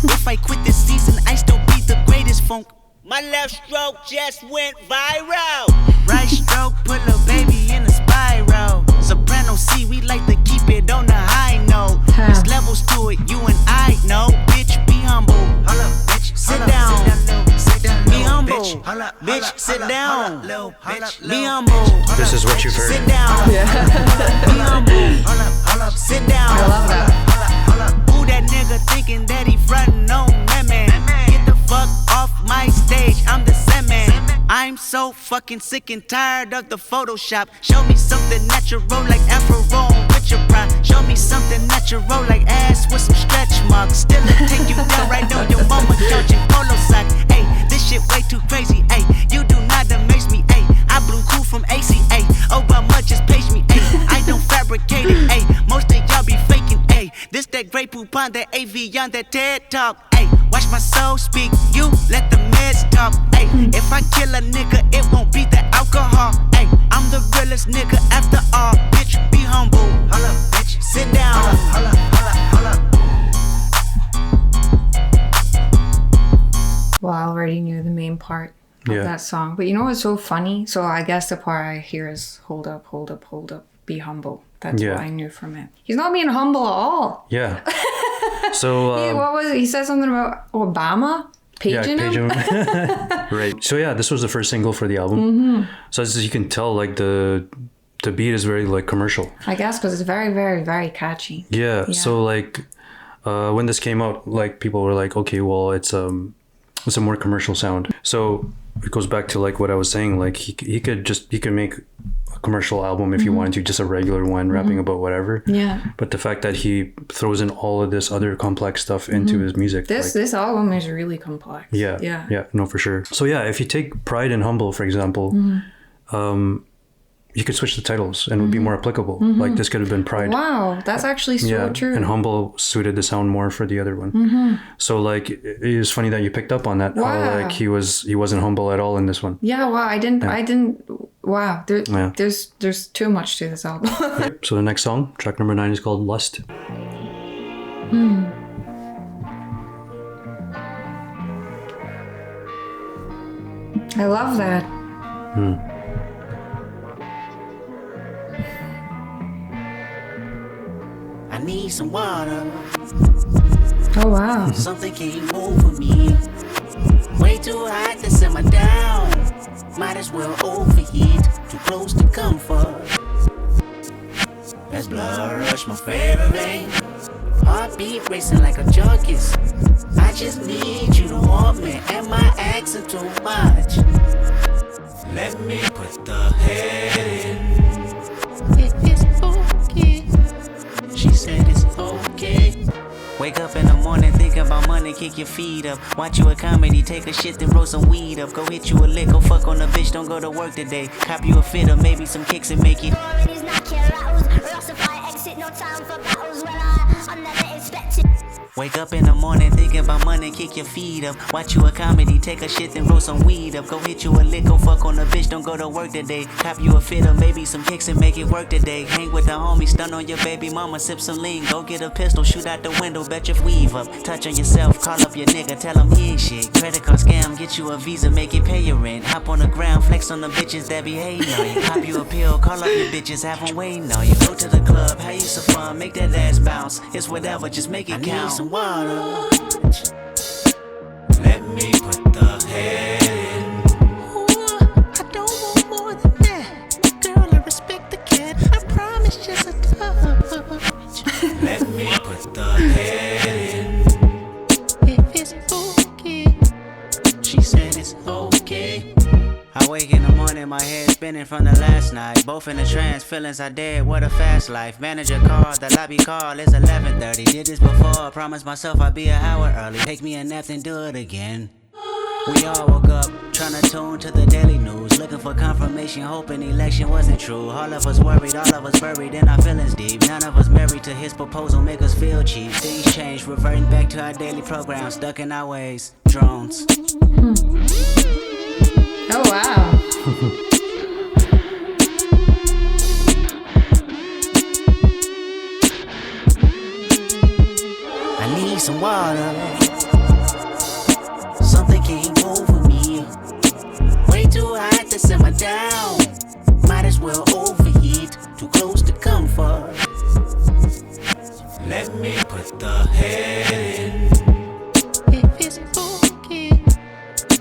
If I quit this season, I still be the greatest funk. My left stroke just went viral. Right stroke put a baby in a spiral. Soprano C, we like to keep it on the high note. There's levels to it, you and I know. Bitch, be humble. Hold up, bitch, sit down. Be humble. Bitch, sit down. Be humble. This is what you've heard. Sit down. Be humble. Sit down. I love that. Who that nigga thinking that he frontin' on that man? Get the fuck off my stage, I'm the Sandman. I'm so fucking sick and tired of the Photoshop. Show me something natural like Afro with your pride. Show me something natural like ass with some stretch marks. Still take you down right on your mama couch in polo socks. Ayy, this shit way too crazy. Ayy, you do not amaze me. Ayy, I blew cool from ACA. Obama just page me. Ayy, I don't fabricate it. Ayy, most of y'all be faking. Ayy, this that Grey Poupon, that AV on that TED Talk. Ayy, watch my soul speak. You let the meds talk. Ayy, if I kill a nigga, it won't be the alcohol. Ayy, I'm the realest nigga after all. Bitch, be humble. Holla, bitch, sit down. Holla. Well, I already knew the main part of that song. But you know what's so funny? So I guess the part I hear is hold up, be humble. That's what I knew from it. He's not being humble at all. Yeah. So what was it? He said something about Obama paging him. Right. So yeah, this was the first single for the album. So as you can tell, like the beat is very like commercial. I guess because it's very, very, very catchy. Yeah. So like when this came out, like people were like, okay, well it's a more commercial sound. So it goes back to like what I was saying. Like he could make a commercial album if you wanted to, just a regular one rapping about whatever. Yeah. But the fact that he throws in all of this other complex stuff into his music. This album is really complex. Yeah. No, for sure. So yeah, if you take Pride and Humble, for example, you could switch the titles and it would be more applicable. Like this could have been Pride. Wow, that's actually so true. And Humble suited the sound more for the other one. So like it is funny that you picked up on that. Wow. How like he wasn't humble at all in this one. Yeah, wow, I didn't wow. There's too much to this album. So the next song, track number 9, is called Lust. I love that. I need some water. Oh wow. Something came over me. Way too hot to simmer down. Might as well overheat. Too close to comfort. That's blood rush, my favorite vein. Heartbeat racing like a junkie's. I just need you to want me. Am I asking too much? Let me put the head in. It is okay. She said it's okay. Wake up in the morning, think about money, kick your feet up. Watch you a comedy, take a shit, then roll some weed up. Go hit you a lick, go fuck on a bitch, don't go to work today. Cop you a fit or maybe some kicks and make it. Wake up in the morning, thinking about money, kick your feet up. Watch you a comedy, take a shit, then roll some weed up. Go hit you a lick, go fuck on a bitch, don't go to work today. Cop you a fit or maybe some kicks and make it work today. Hang with the homies, stun on your baby mama, sip some lean. Go get a pistol, shoot out the window, bet your weave up. Touch on yourself, call up your nigga, tell him he ain't shit. Credit card scam, get you a visa, make it pay your rent. Hop on the ground, flex on the bitches that be hating on you. Pop you a pill, call up your bitches, have them waiting on you. Go to the club, have you some fun, make that ass bounce. It's whatever, just make it count. Some water. Let me put the head in. Ooh, I don't want more than that. Girl, I respect the cat. I promise just a touch. Let me put the head in. If it's okay. She said it's okay. from the last night. Both in a trance, feelings are dead, what a fast life. Manager called, the lobby call, it's 11:30. Did this before, promised myself I'd be an hour early. Take me a nap, then do it again. We all woke up, trying to tune to the daily news. Looking for confirmation, hoping election wasn't true. All of us worried, all of us buried in our feelings deep. None of us married to his proposal, make us feel cheap. Things change, reverting back to our daily program. Stuck in our ways, drones. Oh, wow. I need some water. Something came over me. Way too hot to simmer down. Might as well overheat. Too close to comfort. Let me put the head in. If it's okay.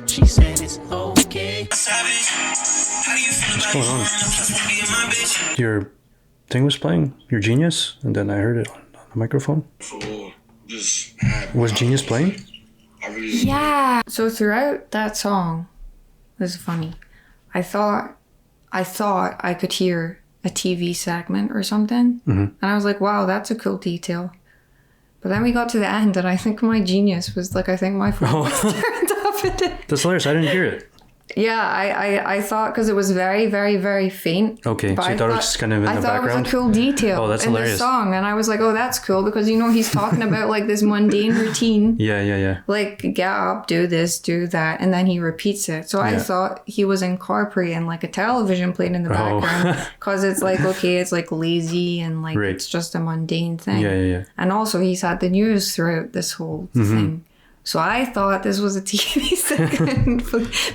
She said it's okay. What's going on? Your thing was playing? Your Genius? And then I heard it on the microphone? Was Genius playing? Yeah. So throughout that song, this is funny. I thought I could hear a TV segment or something. And I was like, wow, that's a cool detail. But then we got to the end and I think my Genius was like, I think my phone was turned off. That's hilarious. I didn't hear it. Yeah, I thought, because it was very, very, very faint. Okay, so you thought it was just kind of in the background? I thought it was a cool detail that's in hilarious. the song. And I was like, oh, that's cool, because, you know, he's talking about like this mundane routine. Yeah. Like, get up, do this, do that. And then he repeats it. So I thought he was incorporating like a television playing in the background. Because it's like, okay, it's like lazy and like it's just a mundane thing. Yeah. And also he's had the news throughout this whole thing. So I thought this was a TV segment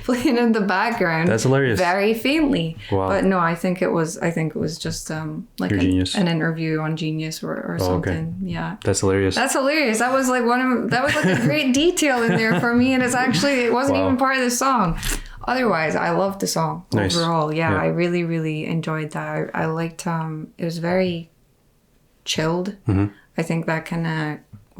playing in the background. That's hilarious. Very faintly. Wow. But no, I think it was just like an interview on Genius or something. Okay. Yeah. That's hilarious. That was like a great detail in there for me, and it wasn't even part of the song. Otherwise, I loved the song overall. Yeah, I really, really enjoyed that. I liked it was very chilled. I think that kind of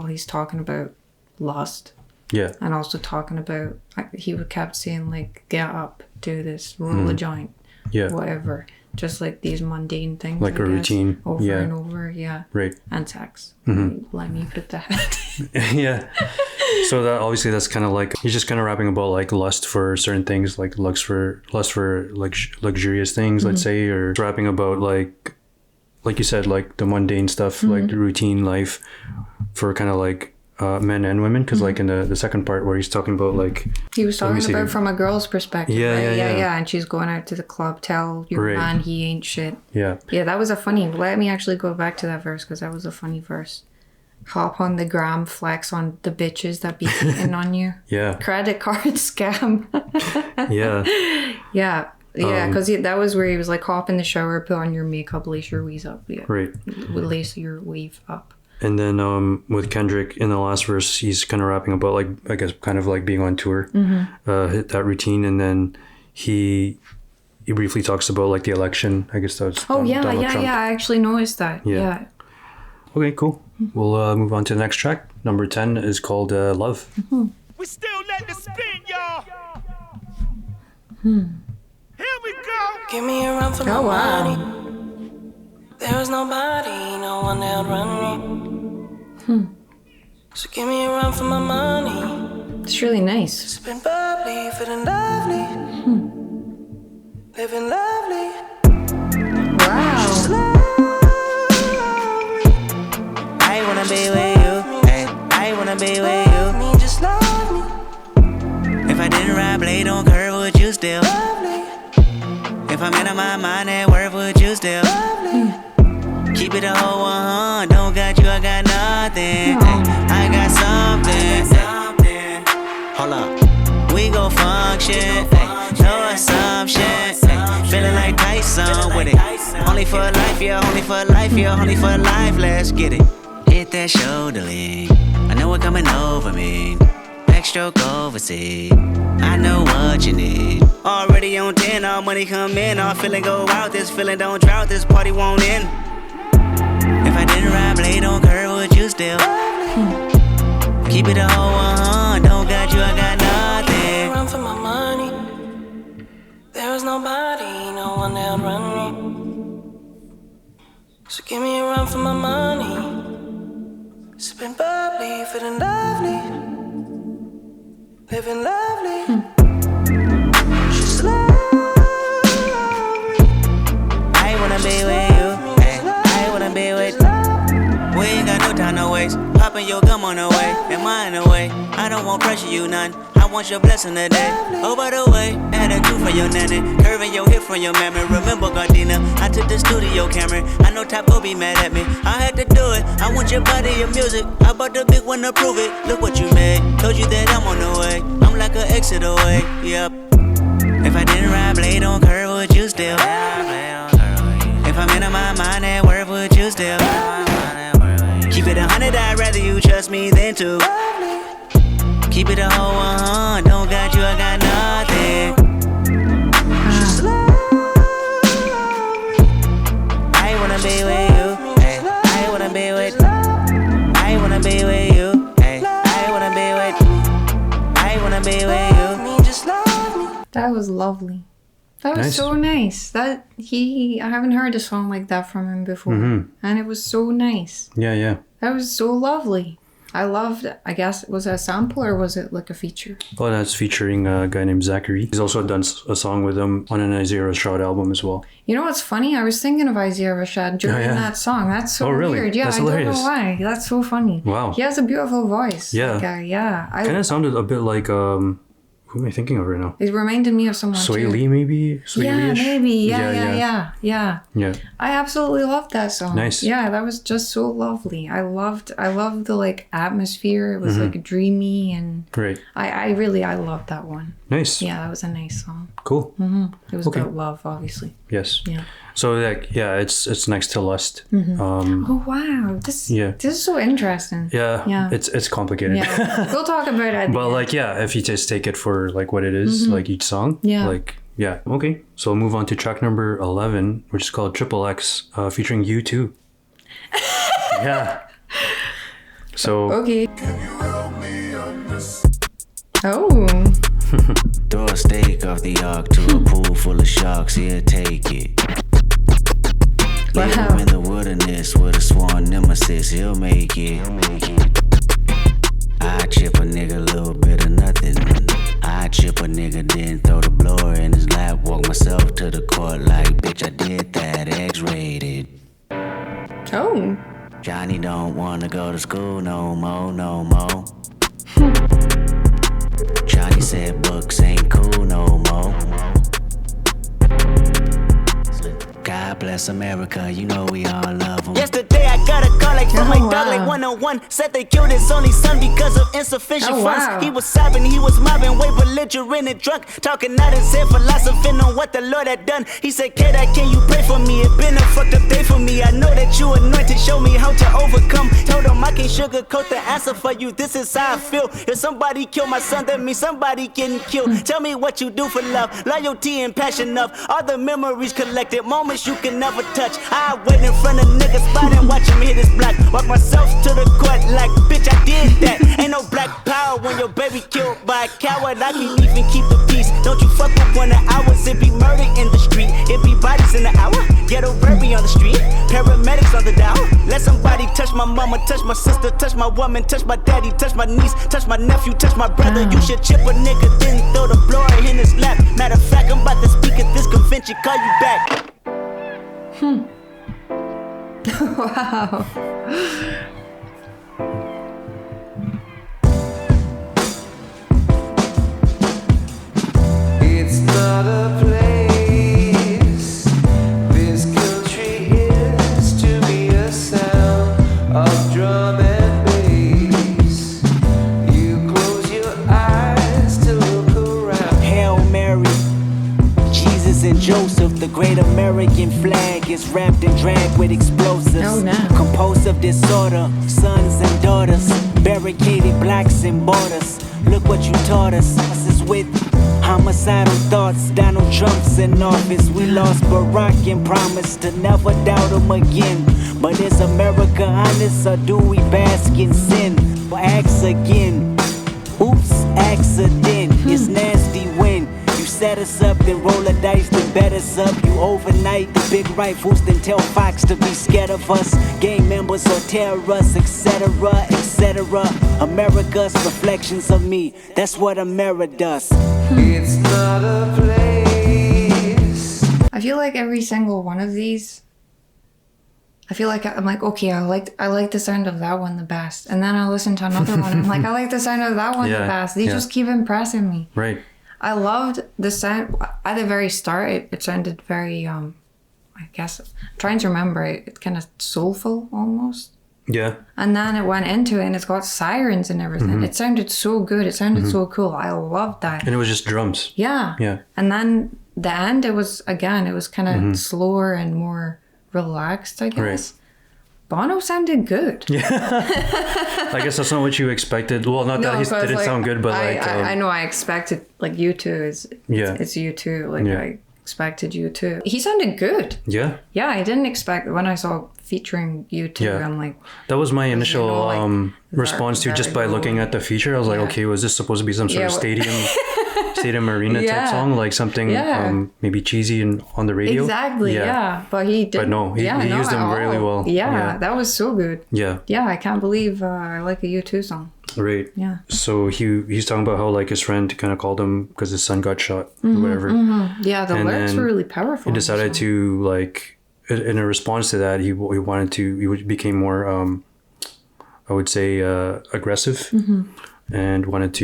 he's talking about lust. Yeah. And also talking about, he kept saying like, get up, do this, roll a joint, whatever. Just like these mundane things. Like a routine. Over and over, Right. And sex. Let me put that. Yeah. So that's kind of like, he's just kind of rapping about like lust for certain things, like lust for like luxurious things, let's say, or rapping about like you said, like the mundane stuff, like the routine life for kind of like, men and women, because like in the second part where he's talking about like he was talking about from a girl's perspective, right? Yeah, and she's going out to the club, tell your man he ain't shit. Yeah, that was a funny, let me actually go back to that verse, because that was a funny verse. Hop on the gram, flex on the bitches that be cheating on you. Credit card scam. Yeah, because that was where he was like, hop in the shower, put on your makeup, lace your weave up. Lace your weave up. And then with Kendrick in the last verse, he's kind of rapping about like, I guess, kind of like being on tour, hit that routine. And then he briefly talks about like the election. I guess that's Donald Trump. I actually noticed that. Yeah. Okay, cool. We'll move on to the next track. Number 10 is called Love. We still let the spin, y'all. Here we go. Give me a run for my money. There was nobody, no one that would run me. So give me a run for my money. It's really nice. It's been bubbly, feeling lovely. Living lovely. Wow. I wanna be with you. Hey, I wanna be with you. Me, just love me. If I didn't ride blade on curve, would you still? Lovely. If I'm in my mind at work, would you still? Lovely. Keep it a whole 100. Don't got you, I got nothing. I got something. Hold up, we gon' function. No assumption. Feeling like Tyson with it. Only for life, yeah. Only for life, yeah. Only for life. Let's get it. Hit that shoulder lean. I know it coming over me. Backstroke overseas. I know what you need. Already on 10, all money come in. All feeling go out. This feeling don't drought. This party won't end. If I didn't ride blade on curve, would you still? Keep it a whole 100. Don't got you, I got nothing. Run for my money. There was nobody, no one else. outrun me. So give me a run for my money. Sipping bubbly, feeling lovely, living lovely. She's lovely. I wanna be with you, ay, I wanna be with. We ain't got no time to waste. Popping your gum on the way, and mine away. I don't want pressure, you none. I want your blessing today. Oh, by the way, add a two for your nanny. Curving your hip from your mammy. Remember, Gardena, I took the studio camera. I know Top go be mad at me. I had to do it. I want your body, your music. I bought the big one to prove it. Look what you made. Told you that I'm on the way. I'm like an exit away. Yep. If I didn't ride blade on curve, would you still? If I'm in my mind at work, would you still? Keep it 100, I'd rather you trust me than to. Keep it a whole 100, don't got you, I got nothing. I wanna be with you, ay, I wanna be with. I wanna be with you, ay, I wanna be with. I wanna be with you. That was lovely. That was so nice. I haven't heard a song like that from him before. And it was so nice. Yeah. That was so lovely. I loved it. I guess, was it a sample or was it like a feature? Oh, that's featuring a guy named Zachary. He's also done a song with him on an Isaiah Rashad album as well. You know what's funny? I was thinking of Isaiah Rashad during that song. That's so weird. Yeah, that's hilarious. Don't know why. That's so funny. Wow. He has a beautiful voice. Yeah. Kind of sounded a bit like... who am I thinking of right now? It reminded me of someone Sway Lee, maybe? Maybe. Yeah. I absolutely loved that song. Nice. Yeah, that was just so lovely. I loved the like atmosphere. It was like dreamy and right. I loved that one. Nice. Yeah, that was a nice song. Cool. It was about love, obviously. Yes. Yeah. So it's next to Lust. Oh wow, this is so interesting. Yeah. It's complicated. Yeah. We'll talk about it. But if you just take it for like what it is, like each song. Yeah. Okay. So we'll move on to track number 11, which is called Triple X, featuring U2. Yeah. So. Okay. Can you help me understand? Oh. Throw a stake off the ark to a pool full of sharks, he'll take it. Leave him in the wilderness with a sworn nemesis, he'll make it. I chip a nigga a little bit of nothing. I chip a nigga, then throw the blower in his lap. Walk myself to the court like, bitch, I did that, X-rated. Oh. Johnny don't wanna go to school no more. Johnny said books ain't cool no more. God bless America, you know we all love them. Yesterday I got a call like from my dog like 101. Said they killed his only son because of insufficient funds. He was sobbing, he was mobbing, way belligerent and drunk. Talking out his head, philosophing on what the Lord had done. He said, kid, can you pray for me? It been a fucked up day for me. I know that you anointed, show me how to overcome. Told him I can't sugarcoat the answer for you, this is how I feel. If somebody kill my son, that means somebody getting killed. Tell me what you do for love, loyalty and passion of all the memories collected, moments you can never touch. I wait in front of niggas spot and watch him hit his block. Walk myself to the court like, bitch, I did that. Ain't no black power when your baby killed by a coward. I can't even keep the peace. Don't you fuck with 1 hours. It be murder in the street. It be bodies in the hour. Ghetto Burberry on the street. Paramedics on the dial. Let somebody touch my mama, touch my sister, touch my woman, touch my daddy, touch my niece, touch my nephew, touch my brother. You should chip a nigga, then throw the blower in his lap. Matter of fact, I'm about to speak at this convention. Call you back. Wow. It's not a place. This country is to be a sound of drum and bass. You close your eyes to look around. Hail Mary, Jesus and Joseph, the great American flag is wrapped and dragged with explosives. Oh, no. Composed of disorder, sons and daughters, barricaded blacks and borders. Look what you taught us. Us is with homicidal thoughts. Donald Trump's in office. We lost Barack and promised to never doubt him again. But is America honest or do we bask in sin? Well, ask again. Oops, accident. It's nasty when you set us up, then roll the dice, then bet us up. You overnight the big rifles, then tell Fox to be scared of us. Gang members or terror us, etc., etc. America's reflections of me, that's what a mirror does. It's not a place. I feel like every single one of these, I feel like I'm like, okay, I like the sound of that one the best. And then I'll listen to another one. I'm like, I like the sound of that one the best. They just keep impressing me. Right. I loved the sound. At the very start, it sounded very, I guess, I'm trying to remember, it kind of soulful almost. Yeah. And then it went into it and it's got sirens and everything. It sounded so good. It sounded so cool. I loved that. And it was just drums. Yeah. Yeah. And then the end, it was kind of slower and more relaxed, I guess. Right. Bono sounded good. Yeah. I guess that's not what you expected. Well, not that he didn't sound good, but I know I expected, like, U2 is... It's U2. Like, I expected U2. He sounded good. Yeah? Yeah, I didn't expect... When I saw featuring U2, I'm like... That was my initial response to just by looking at the feature. I was like, okay, was this supposed to be some sort of stadium arena type song, like something maybe cheesy and on the radio? Exactly, but he did. But no, he used them really well. Yeah, that was so good. Yeah, I can't believe I like a U2 song. Right. Yeah. So he's talking about how, like, his friend kind of called him because his son got shot or whatever. Yeah, the lyrics were really powerful. He decided to, like, in a response to that, he became more I would say aggressive. And wanted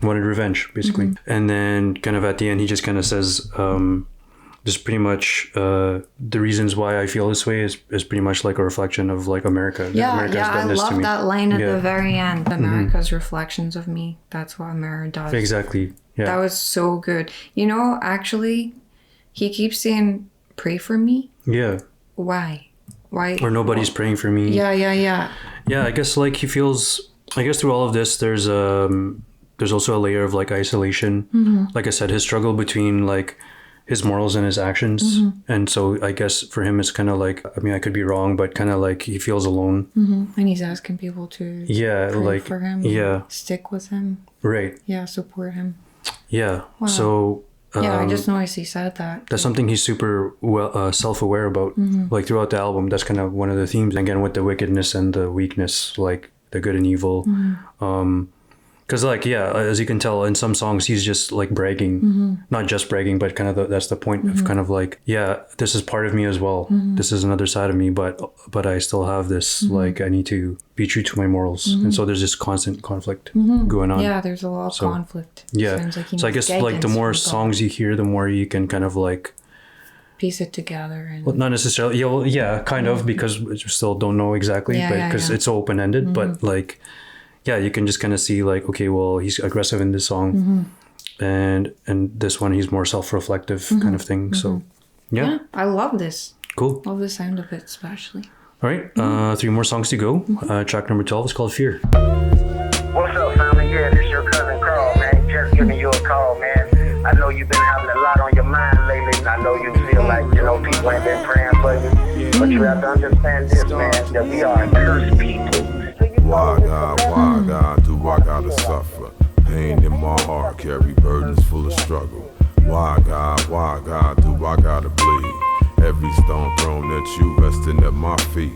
revenge, basically. And then kind of at the end, he just kind of says, just pretty much the reasons why I feel this way is pretty much like a reflection of, like, America. America's done this to me. I love that line at the very end. America's reflections of me. That's what America does. Exactly. Yeah. That was so good. You know, actually, he keeps saying, pray for me. Yeah. Why? Or nobody's praying for me. Yeah. Yeah, I guess, like, he feels... I guess through all of this, there's also a layer of, like, isolation. Like I said, his struggle between, like, his morals and his actions. And so I guess for him, it's kind of like, I mean, I could be wrong, but kind of like he feels alone. And he's asking people to pray for him. Stick with him. Right. Yeah, support him. Yeah. Wow. So... I just noticed he said that. That's something he's super self-aware about. Like, throughout the album, that's kind of one of the themes. Again, with the wickedness and the weakness, like, the good and evil. Because, like, as you can tell, in some songs, he's just, like, bragging. Not just bragging, but kind of that's the point of kind of like, this is part of me as well. This is another side of me, but I still have this, like, I need to be true to my morals. And so there's this constant conflict going on. Yeah, there's a lot of conflict. Yeah. So I guess, like, the more songs you hear, the more you can kind of, like... piece it together. And... Well, not necessarily. Kind of, because we still don't know exactly, because it's open-ended. But, like, you can just kind of see, like, okay, well, he's aggressive in this song, and this one he's more self-reflective kind of thing. So, yeah, I love this. Cool. Love the sound of it, especially. All right, 3 more songs to go. Track number 12 is called Fear. What's up, family? Yeah, this your cousin Carl, man. Just giving you a call, man. I know you've been having a lot on your mind lately. I know you feel like, people ain't been praying for you. But you have to understand this, man, that we are cursed people. Why God, do I gotta suffer? Pain in my heart, carry burdens full of struggle. Why God, do I gotta bleed? Every stone thrown at you, resting at my feet.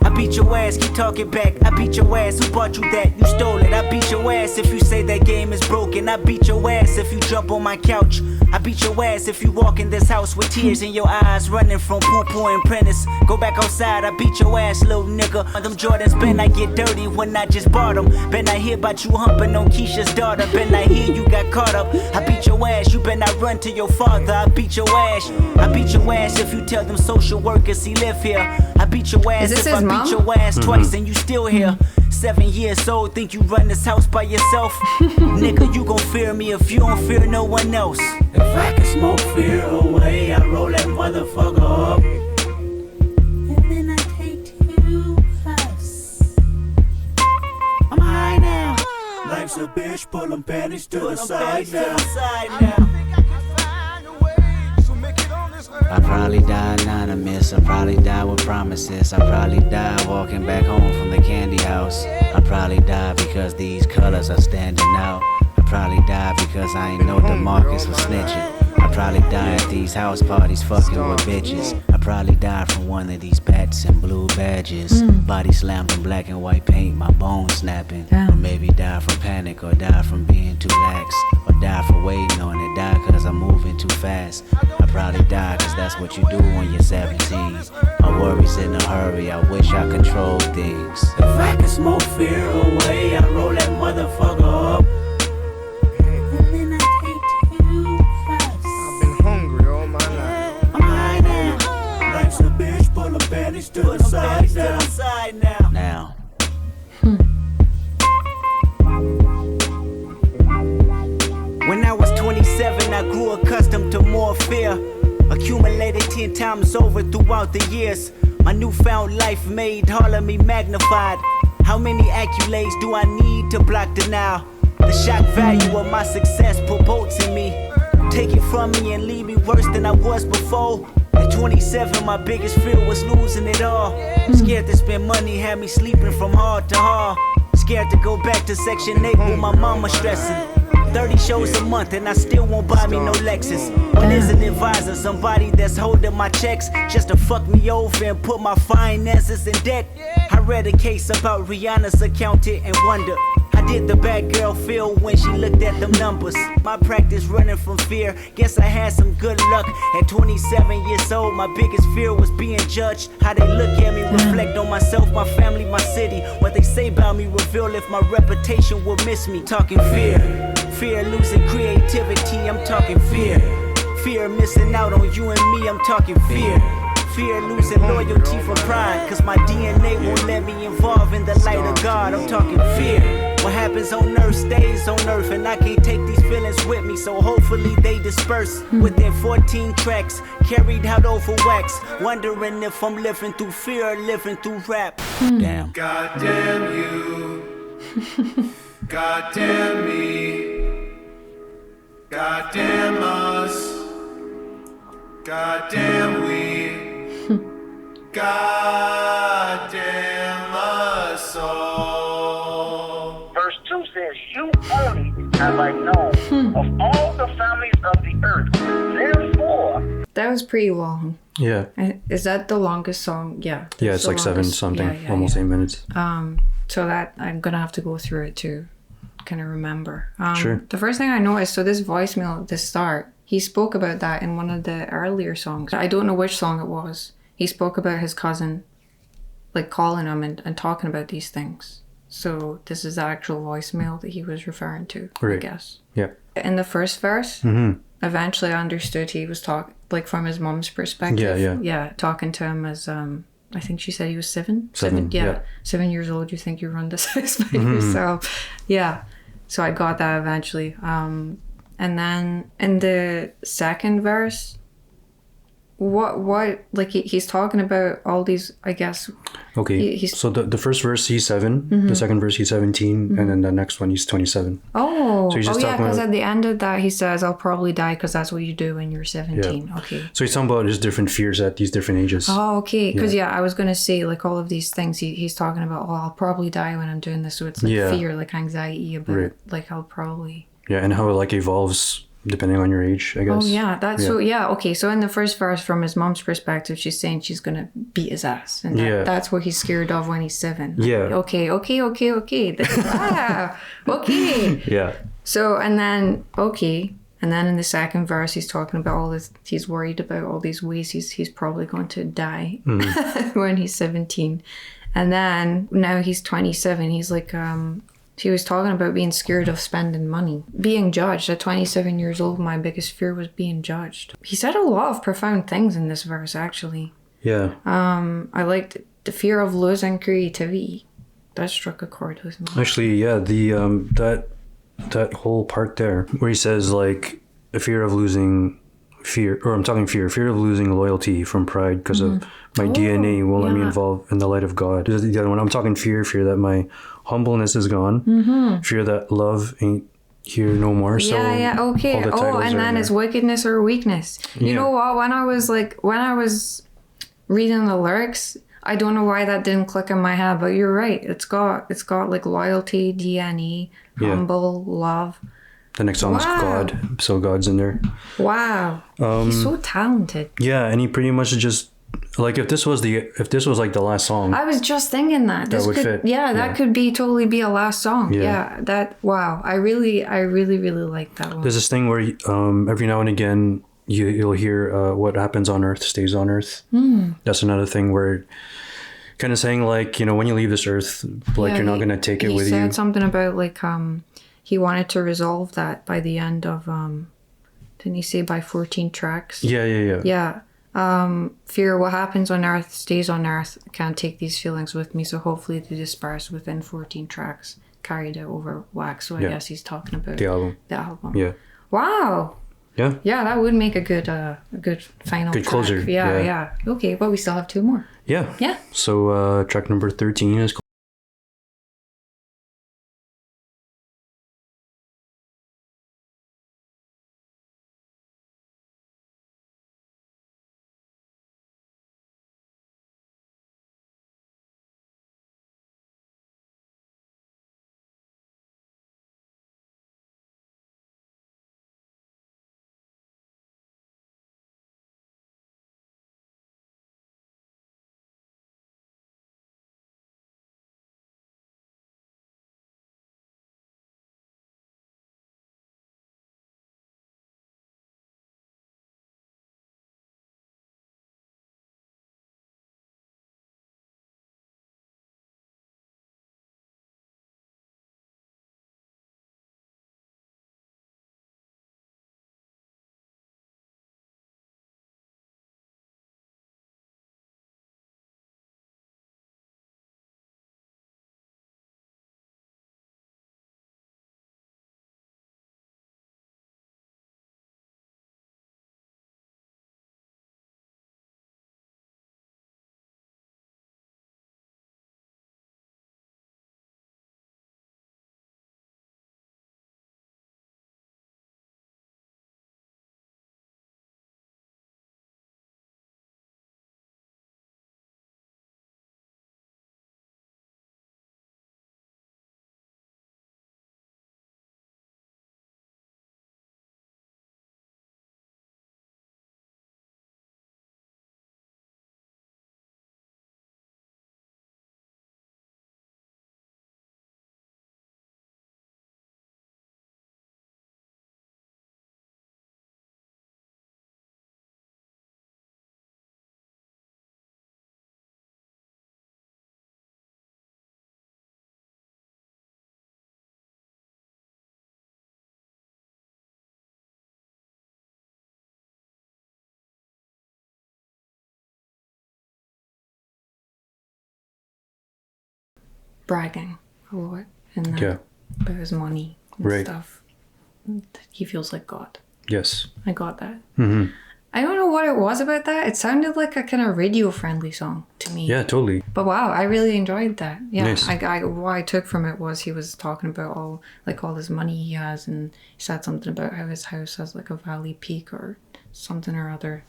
I beat your ass, keep talking back. I beat your ass, who bought you that? You stole it. I beat your ass if you say that game is broken. I beat your ass if you jump on my couch. I beat your ass if you walk in this house with tears in your eyes, running from poo-poo and Prentice. Go back outside, I beat your ass, little nigga. Them Jordans, Ben, I get dirty when I just bought them. Ben, I hear about you humping on Keisha's daughter. Ben, I hear you got caught up. I beat your ass, you better not run to your father. I beat your ass. I beat your ass if you tell them social workers he live here. I beat your ass if I beat your ass twice and you still here. 7 years old, think you run this house by yourself? Nigga, you gon' fear me if you don't fear no one else. If I can smoke fear away, I roll that motherfucker up. And then I take 2 puffs. I'm high now. Life's a bitch, pull them panties to the side now. I think I can find a way to make it on this earth. I probably die anonymous, I probably die with promises. I probably die walking back home from the candy house. I probably die because these colors are standing out. I probably die because I ain't know DeMarcus was snitching. I probably die at these house parties fucking with bitches. I probably die from one of these bats and blue badges. Body slammed in black and white paint, my bones snapping. Or maybe die from panic, or die from being too lax, or die for waiting on it, die cause I'm moving too fast. I probably die cause that's what you do when you're 17. My worries in a hurry, I wish I controlled things. If I can smoke fear away, I roll that motherfucker up. To the side now. When I was 27, I grew accustomed to more fear. Accumulated 10 times over throughout the years. My newfound life made all of me magnified. How many accolades do I need to block denial? The shock value of my success promotes in me. Take it from me and leave me worse than I was before. At 27, my biggest fear was losing it all. Scared to spend money, had me sleeping from hard to hard. Scared to go back to Section 8 with my mama stressing. 30 shows a month and I still won't buy me no Lexus. But there's an advisor, somebody that's holding my checks just to fuck me over and put my finances in debt. I read a case about Rihanna's accountant and wonder, how did the bad girl feel when she looked at them numbers? My practice running from fear, guess I had some good luck. At 27 years old, my biggest fear was being judged. How they look at me, reflect on myself, my family, my city. What they say about me reveal if my reputation will miss me. Talking fear, fear losing creativity, I'm talking fear. Fear missing out on you and me, I'm talking fear. Fear losing loyalty for pride, cause my DNA won't let me involve in the light of God. I'm talking fear. What happens on earth stays on earth, and I can't take these feelings with me, so hopefully they disperse. Within 14 tracks, carried out over wax, wondering if I'm living through fear or living through rap. Damn. God damn you. God damn me. God damn us. God damn we. God damn us all. Verse 2 says, you only have I known of all the families of the earth. Therefore. That was pretty long. Yeah. Is that the longest song? Yeah. Yeah, it's like longest. 7 something, almost 8 minutes. So that I'm gonna have to go through it to kind of remember. Sure. The first thing I noticed, so this voicemail at the start, he spoke about that in one of the earlier songs. I don't know which song it was. He spoke about his cousin, like calling him and talking about these things. So this is the actual voicemail that he was referring to, right. I guess. Yeah. In the first verse, eventually I understood he was talking, like from his mom's perspective. Yeah, talking to him as, I think she said he was 7? 7, yeah. 7 years old, you think you run this house by yourself. Yeah. So I got that eventually. And then in the second verse, what like he's talking about all these, I guess. Okay, so the first verse he's 7, the second verse he's 17, and then the next one he's 27. Oh, so he's just yeah, because at the end of that he says, I'll probably die because that's what you do when you're 17. Yeah. Okay. So he's talking about his different fears at these different ages. Oh, okay, because I was going to say like all of these things he's talking about, oh, I'll probably die when I'm doing this, so it's like fear, like anxiety about like I'll probably... Yeah, and how it like evolves depending on your age, I guess. Oh, yeah. That's so, okay. So in the first verse, from his mom's perspective, she's saying she's going to beat his ass. And that's what he's scared of when he's 7. Yeah. Okay. Okay. Yeah. So, and then, and then in the second verse, he's talking about all this, he's worried about all these ways he's probably going to die when he's 17. And then now he's 27. He's like, he was talking about being scared of spending money. Being judged. At 27 years old, my biggest fear was being judged. He said a lot of profound things in this verse, actually. Yeah. I liked the fear of losing creativity. That struck a chord with me. Actually, yeah, the that whole part there where he says like a fear of losing fear of losing loyalty from pride because of my DNA won't let me involve in the light of God. The other one, I'm talking fear that my humbleness is gone, fear that love ain't hear no more. So okay. all the titles And are then there. it's wickedness or weakness. You know what? When I was reading the lyrics, I don't know why that didn't click in my head, but you're right. It's got like loyalty, DNA, humble, love. The next song is God, so God's in there. Wow, he's so talented. Yeah, and he pretty much just like if this was like the last song. I was just thinking that would fit. Yeah, that could totally be a last song. Yeah. I really like that one. There's this thing where every now and again you'll hear what happens on earth stays on earth. That's another thing where kind of saying like, you know, when you leave this earth, like you're not going to take it with you. He said something about like he wanted to resolve that by the end of didn't he say by 14 tracks? Yeah. Fear what happens on earth stays on earth. Can't take these feelings with me, so hopefully they disperse within 14 tracks. Carried out over wax. So I guess he's talking about the album. Yeah. Wow. Yeah, that would make a good final good track. closer. Yeah. Okay, but we still have 2 more. Yeah. So track number 13 is called bragging a lot in that about his money and stuff. He feels like God. Yes. I got that. I don't know what it was about that. It sounded like a kind of radio-friendly song to me. Yeah, totally. But wow, I really enjoyed that. Yeah, nice. What I took from it was he was talking about all this money he has, and he said something about how his house has like a valley peak or something or other.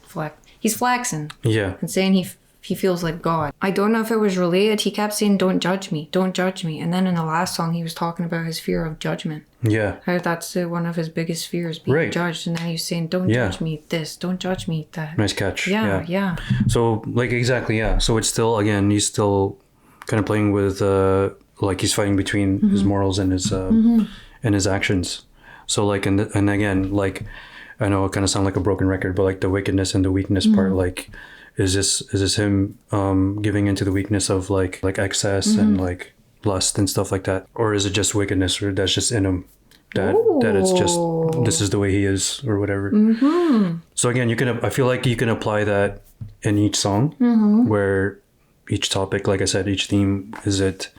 He's flexing. Yeah. And saying he feels like God. I don't know if it was related. He kept saying, don't judge me. And then in the last song, he was talking about his fear of judgment. Yeah. How that's one of his biggest fears, being judged. And then he was saying, don't judge me this, don't judge me that. Nice catch. Yeah. So, like, exactly, yeah. So it's still, again, he's still kind of playing with, like, he's fighting between his morals and his and his actions. So, like, and again, like, I know it kind of sounds like a broken record, but, like, the wickedness and the weakness part, like, is this him giving into the weakness of like excess and like lust and stuff like that, or is it just wickedness, or that's just in him that it's just this is the way he is or whatever. So again, I feel like you can apply that in each song where each topic, like I said, each theme, is it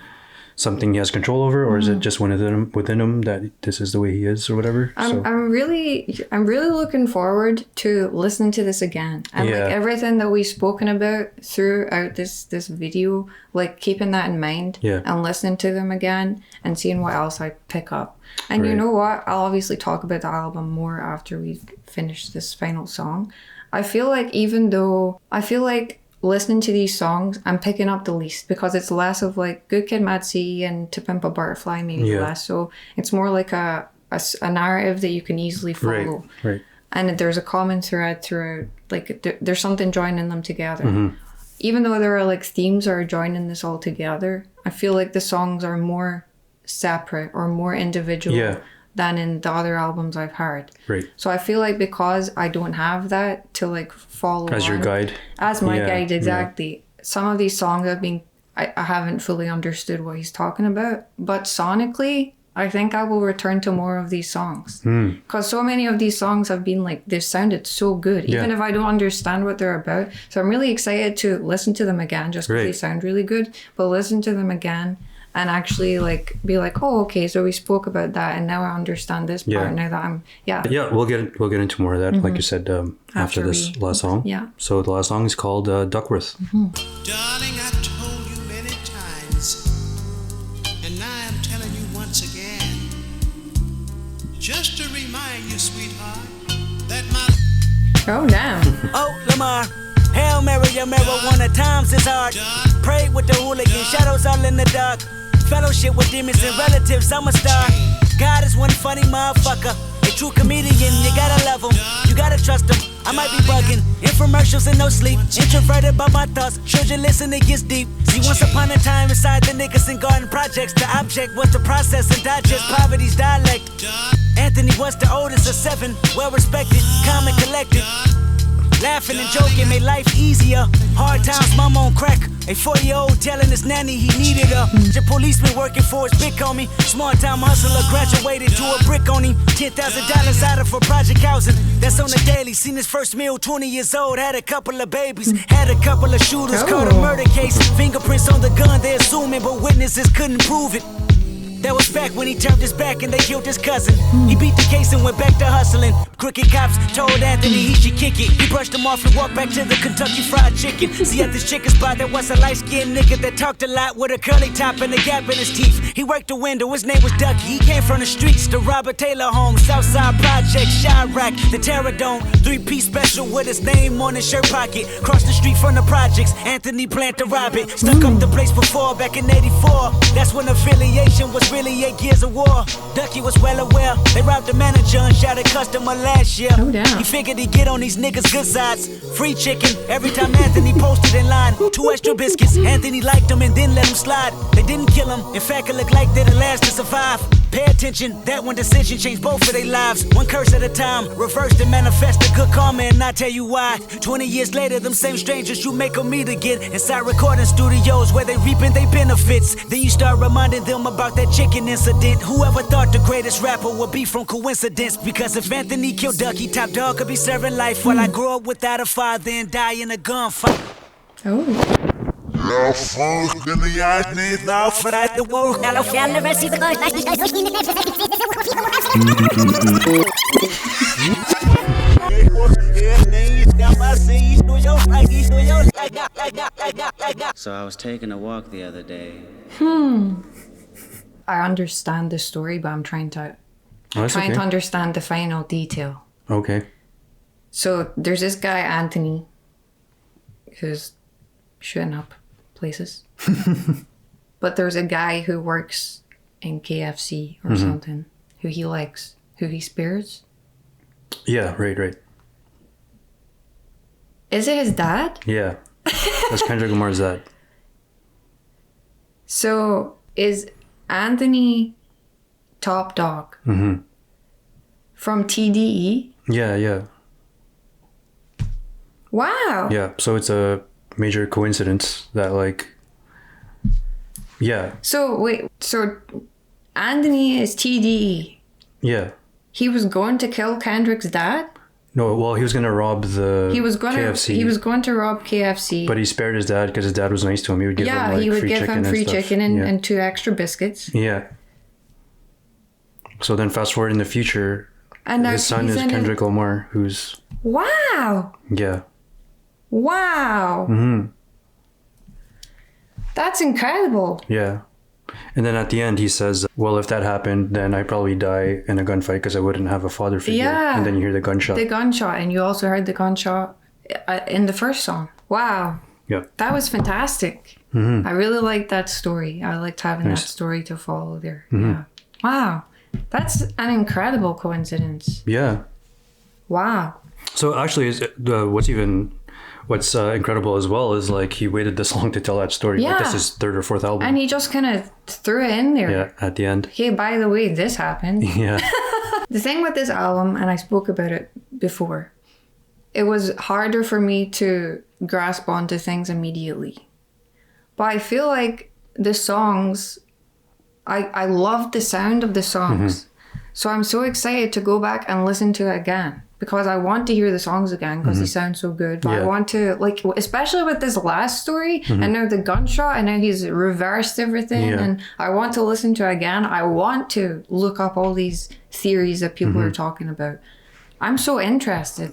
something he has control over, or is it just within him that this is the way he is or whatever? I'm really looking forward to listening to this again, and like everything that we've spoken about throughout this video, like keeping that in mind and listening to them again and seeing what else I pick up. And you know what, I'll obviously talk about the album more after we finish this final song. I feel like listening to these songs, I'm picking up the least, because it's less of like Good Kid, Mad City and To Pimp a Butterfly, maybe less. So it's more like a narrative that you can easily follow. Right. And there's a common thread throughout, like there's something joining them together. Even though there are like themes that are joining this all together, I feel like the songs are more separate or more individual than in the other albums I've heard. Right. So I feel like because I don't have that to like follow as your guide. As my guide, exactly. Yeah. Some of these songs I haven't fully understood what he's talking about, but sonically, I think I will return to more of these songs. Because so many of these songs have been like, they've sounded so good, even if I don't understand what they're about. So I'm really excited to listen to them again, just because they sound really good, but listen to them again and actually like be like, oh, okay, so we spoke about that and now I understand this part. Now that I'm we'll get into more of that, like you said, after this last song. So the last song is called Duckworth. Darling, I told you many times, and now I'm telling you once again, just to remind you, sweetheart, that my oh damn. Oh Lamar, Hail Mary, your marijuana times is hard. Pray with the hooligan, shadows all in the dark. Fellowship with demons and relatives, I'm a star. God is one funny motherfucker, a true comedian, you gotta love him, you gotta trust him. I might be bugging, infomercials and no sleep, introverted by my thoughts, children listen, it gets deep. See, once upon a time inside the niggas and garden projects, the object was to process and digest poverty's dialect. Anthony was the oldest of 7, well respected, calm and collected. Laughing and joking made life easier. Hard times, mama on crack. A 40-year-old telling his nanny he needed her. The policeman working for his big homie. Small time hustler graduated to a brick on him. $10,000 out of for project housing. That's on the daily. Seen his first meal, 20 years old. Had a couple of babies. Had a couple of shooters. Caught a murder case. Fingerprints on the gun, they assuming, but witnesses couldn't prove it. That was back when he turned his back and they killed his cousin. He beat the case and went back to hustling. Crooked cops told Anthony he should kick it. He brushed him off and walked back to the Kentucky Fried Chicken. See, at this chicken spot there was a light-skinned nigga that talked a lot with a curly top and a gap in his teeth. He worked the window, his name was Ducky. He came from the streets, the Robert Taylor home, Southside Project, Chirac, the Terror Dome. 3-piece special with his name on his shirt pocket. Crossed the street from the projects, Anthony planned to rob it. Stuck up the place before, back in 84. That's when affiliation was really 8 years of war. Ducky was well aware. They robbed the manager and shot a customer last year. He figured he'd get on these niggas' good sides. Free chicken every time Anthony posted in line. 2 extra biscuits. Anthony liked them and then let them slide. They didn't kill him. In fact, it looked like they're the last to survive. Pay attention, that one decision changed both of their lives. One curse at a time, reversed and manifested good karma, and I tell you why. 20 years later, them same strangers you make them meet again inside recording studios where they reaping their benefits. Then you start reminding them about that chicken incident. Whoever thought the greatest rapper would be from coincidence? Because if Anthony killed Ducky, Top Dog could be serving life while I grow up without a father and die in a gunfight. Love food in the eyes need now for that the world. So I was taking a walk the other day. I understand the story, but I'm trying to understand the final detail. Okay. So there's this guy Anthony who's shooting up places. But there's a guy who works in KFC or something who he likes, who he spares. Yeah, right. Is it his dad? Yeah. That's Kendrick Lamar's dad. So is Anthony Top Dog from TDE? Yeah. Wow. Yeah, so it's a major coincidence that So wait, so Anthony is TDE. Yeah. He was going to kill Kendrick's dad? No, well, he was going to rob the KFC. He was going to rob KFC. But he spared his dad because his dad was nice to him. He would give him like he would free give chicken him free and stuff. chicken and 2 extra biscuits. Yeah. So then fast forward in the future, and his son is Kendrick Lamar, who's... Wow. Yeah. Wow. Mm-hmm. That's incredible. Yeah. And then at the end, he says, well, if that happened, then I'd probably die in a gunfight because I wouldn't have a father figure. Yeah. And then you hear the gunshot. The gunshot. And you also heard the gunshot in the first song. Wow. Yeah. That was fantastic. Mm-hmm. I really liked that story. I liked having that story to follow there. Mm-hmm. Yeah. Wow. That's an incredible coincidence. Yeah. Wow. So actually, what's incredible as well is like he waited this long to tell that story. Yeah. Like this is his 3rd or 4th album. And he just kind of threw it in there. Yeah, at the end. Hey, by the way, this happened. Yeah. The thing with this album, and I spoke about it before, it was harder for me to grasp onto things immediately. But I feel like the songs, I love the sound of the songs. Mm-hmm. So I'm so excited to go back and listen to it again. Because I want to hear the songs again because they sound so good. But I want to, like, especially with this last story, and now the gunshot, and now he's reversed everything, and I want to listen to it again. I want to look up all these theories that people are talking about. I'm so interested.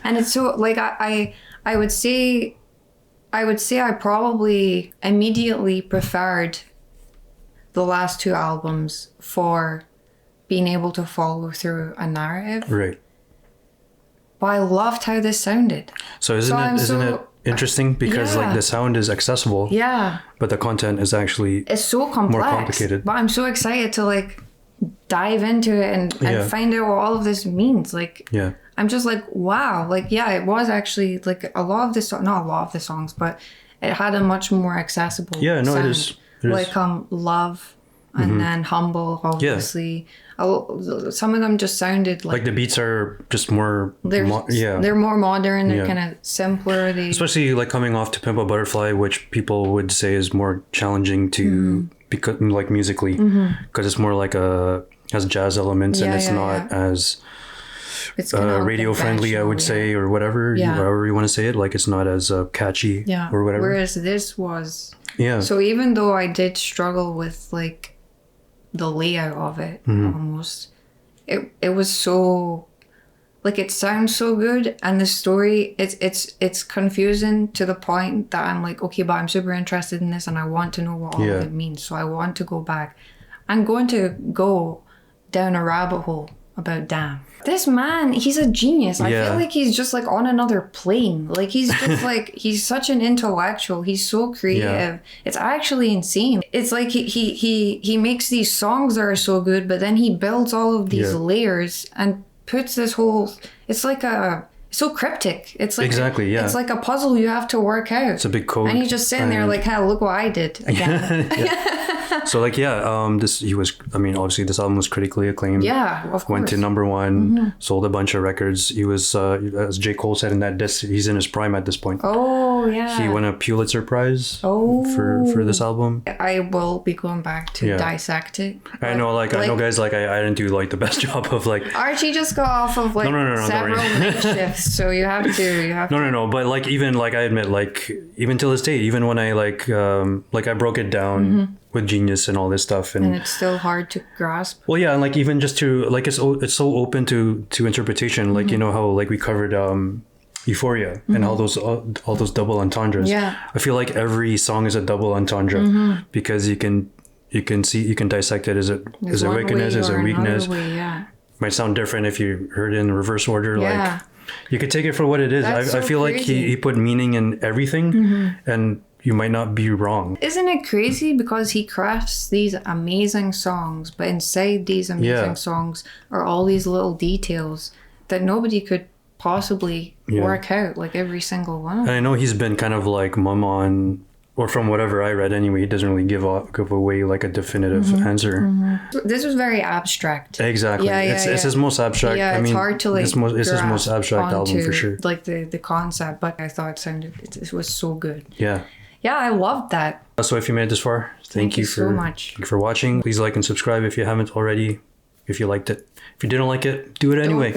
And it's so, like, I would say I probably immediately preferred the last 2 albums for being able to follow through a narrative. Right. But I loved how this sounded. So isn't it interesting? Because like the sound is accessible. Yeah. But the content is actually it's so complex. More complicated. But I'm so excited to like dive into it and find out what all of this means. Like I'm just like, wow. Like, yeah, it was actually like a lot of this, not a lot of the songs, but it had a much more accessible sound. It is. Like Love and then Humble, obviously. Some of them just sounded like... Like the beats are just more... They're more modern. They're kind of simpler. Especially like coming off To Pimp a Butterfly, which people would say is more challenging to... Because, like musically. Because it's more like has jazz elements and it's not as... It's radio friendly, I would say, or whatever, however you want to say it. Like it's not as catchy or whatever. Whereas this was... Yeah. So even though I did struggle with like the layout of it almost, it was so like it sounds so good, and the story it's confusing to the point that I'm like, okay, but I'm super interested in this and I want to know what all of it means. So I want to go back. I'm going to go down a rabbit hole about Damn. This man, he's a genius. I feel like he's just like on another plane. Like he's just like, he's such an intellectual. He's so creative. It's actually insane. It's like he makes these songs that are so good, but then he builds all of these layers and puts this whole, it's like so cryptic. It's like it's like a puzzle you have to work out. It's a big code. And he's just sitting there like, hey, look what I did again. So like obviously this album was critically acclaimed. Yeah, of course. Went to #1, sold a bunch of records. He was as J. Cole said in that disc, he's in his prime at this point. Oh yeah. He won a Pulitzer Prize for this album. I will be going back to dissect it. I know I know guys like I didn't do like the best job of like Archie just got off of like several night shifts, so you have to No, but like even like I admit like even till this day, even when I like I broke it down with Genius and all this stuff, and it's still hard to grasp. Well, yeah, and like even just to like it's so open to interpretation. Like you know how like we covered Euphoria and all those double entendres. Yeah, I feel like every song is a double entendre because you can dissect it. Is it a weakness? Is it a weakness? Might sound different if you heard it in reverse order. Yeah. Like you could take it for what it is. I feel like he put meaning in everything, and you might not be wrong. Isn't it crazy? Because he crafts these amazing songs, but inside these amazing songs are all these little details that nobody could possibly work out, like every single one of them. And I know he's been kind of like mum on, or from whatever I read anyway, he doesn't really give away like a definitive answer. This was very abstract. Exactly. It's his most abstract. Yeah, it's hard to like. It's his most abstract album for sure. Like the concept, but I thought it was so good. Yeah. Yeah, I loved that. So if you made it this far, thank you so much. Thank you for watching. Please like and subscribe if you haven't already. if you liked it. If you didn't like it, do it anyway.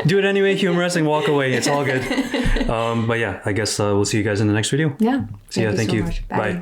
Do it anyway, humorous, and walk away. It's all good. But yeah, I guess we'll see you guys in the next video. Yeah. See ya. Thank you. So much. Bye. Bye.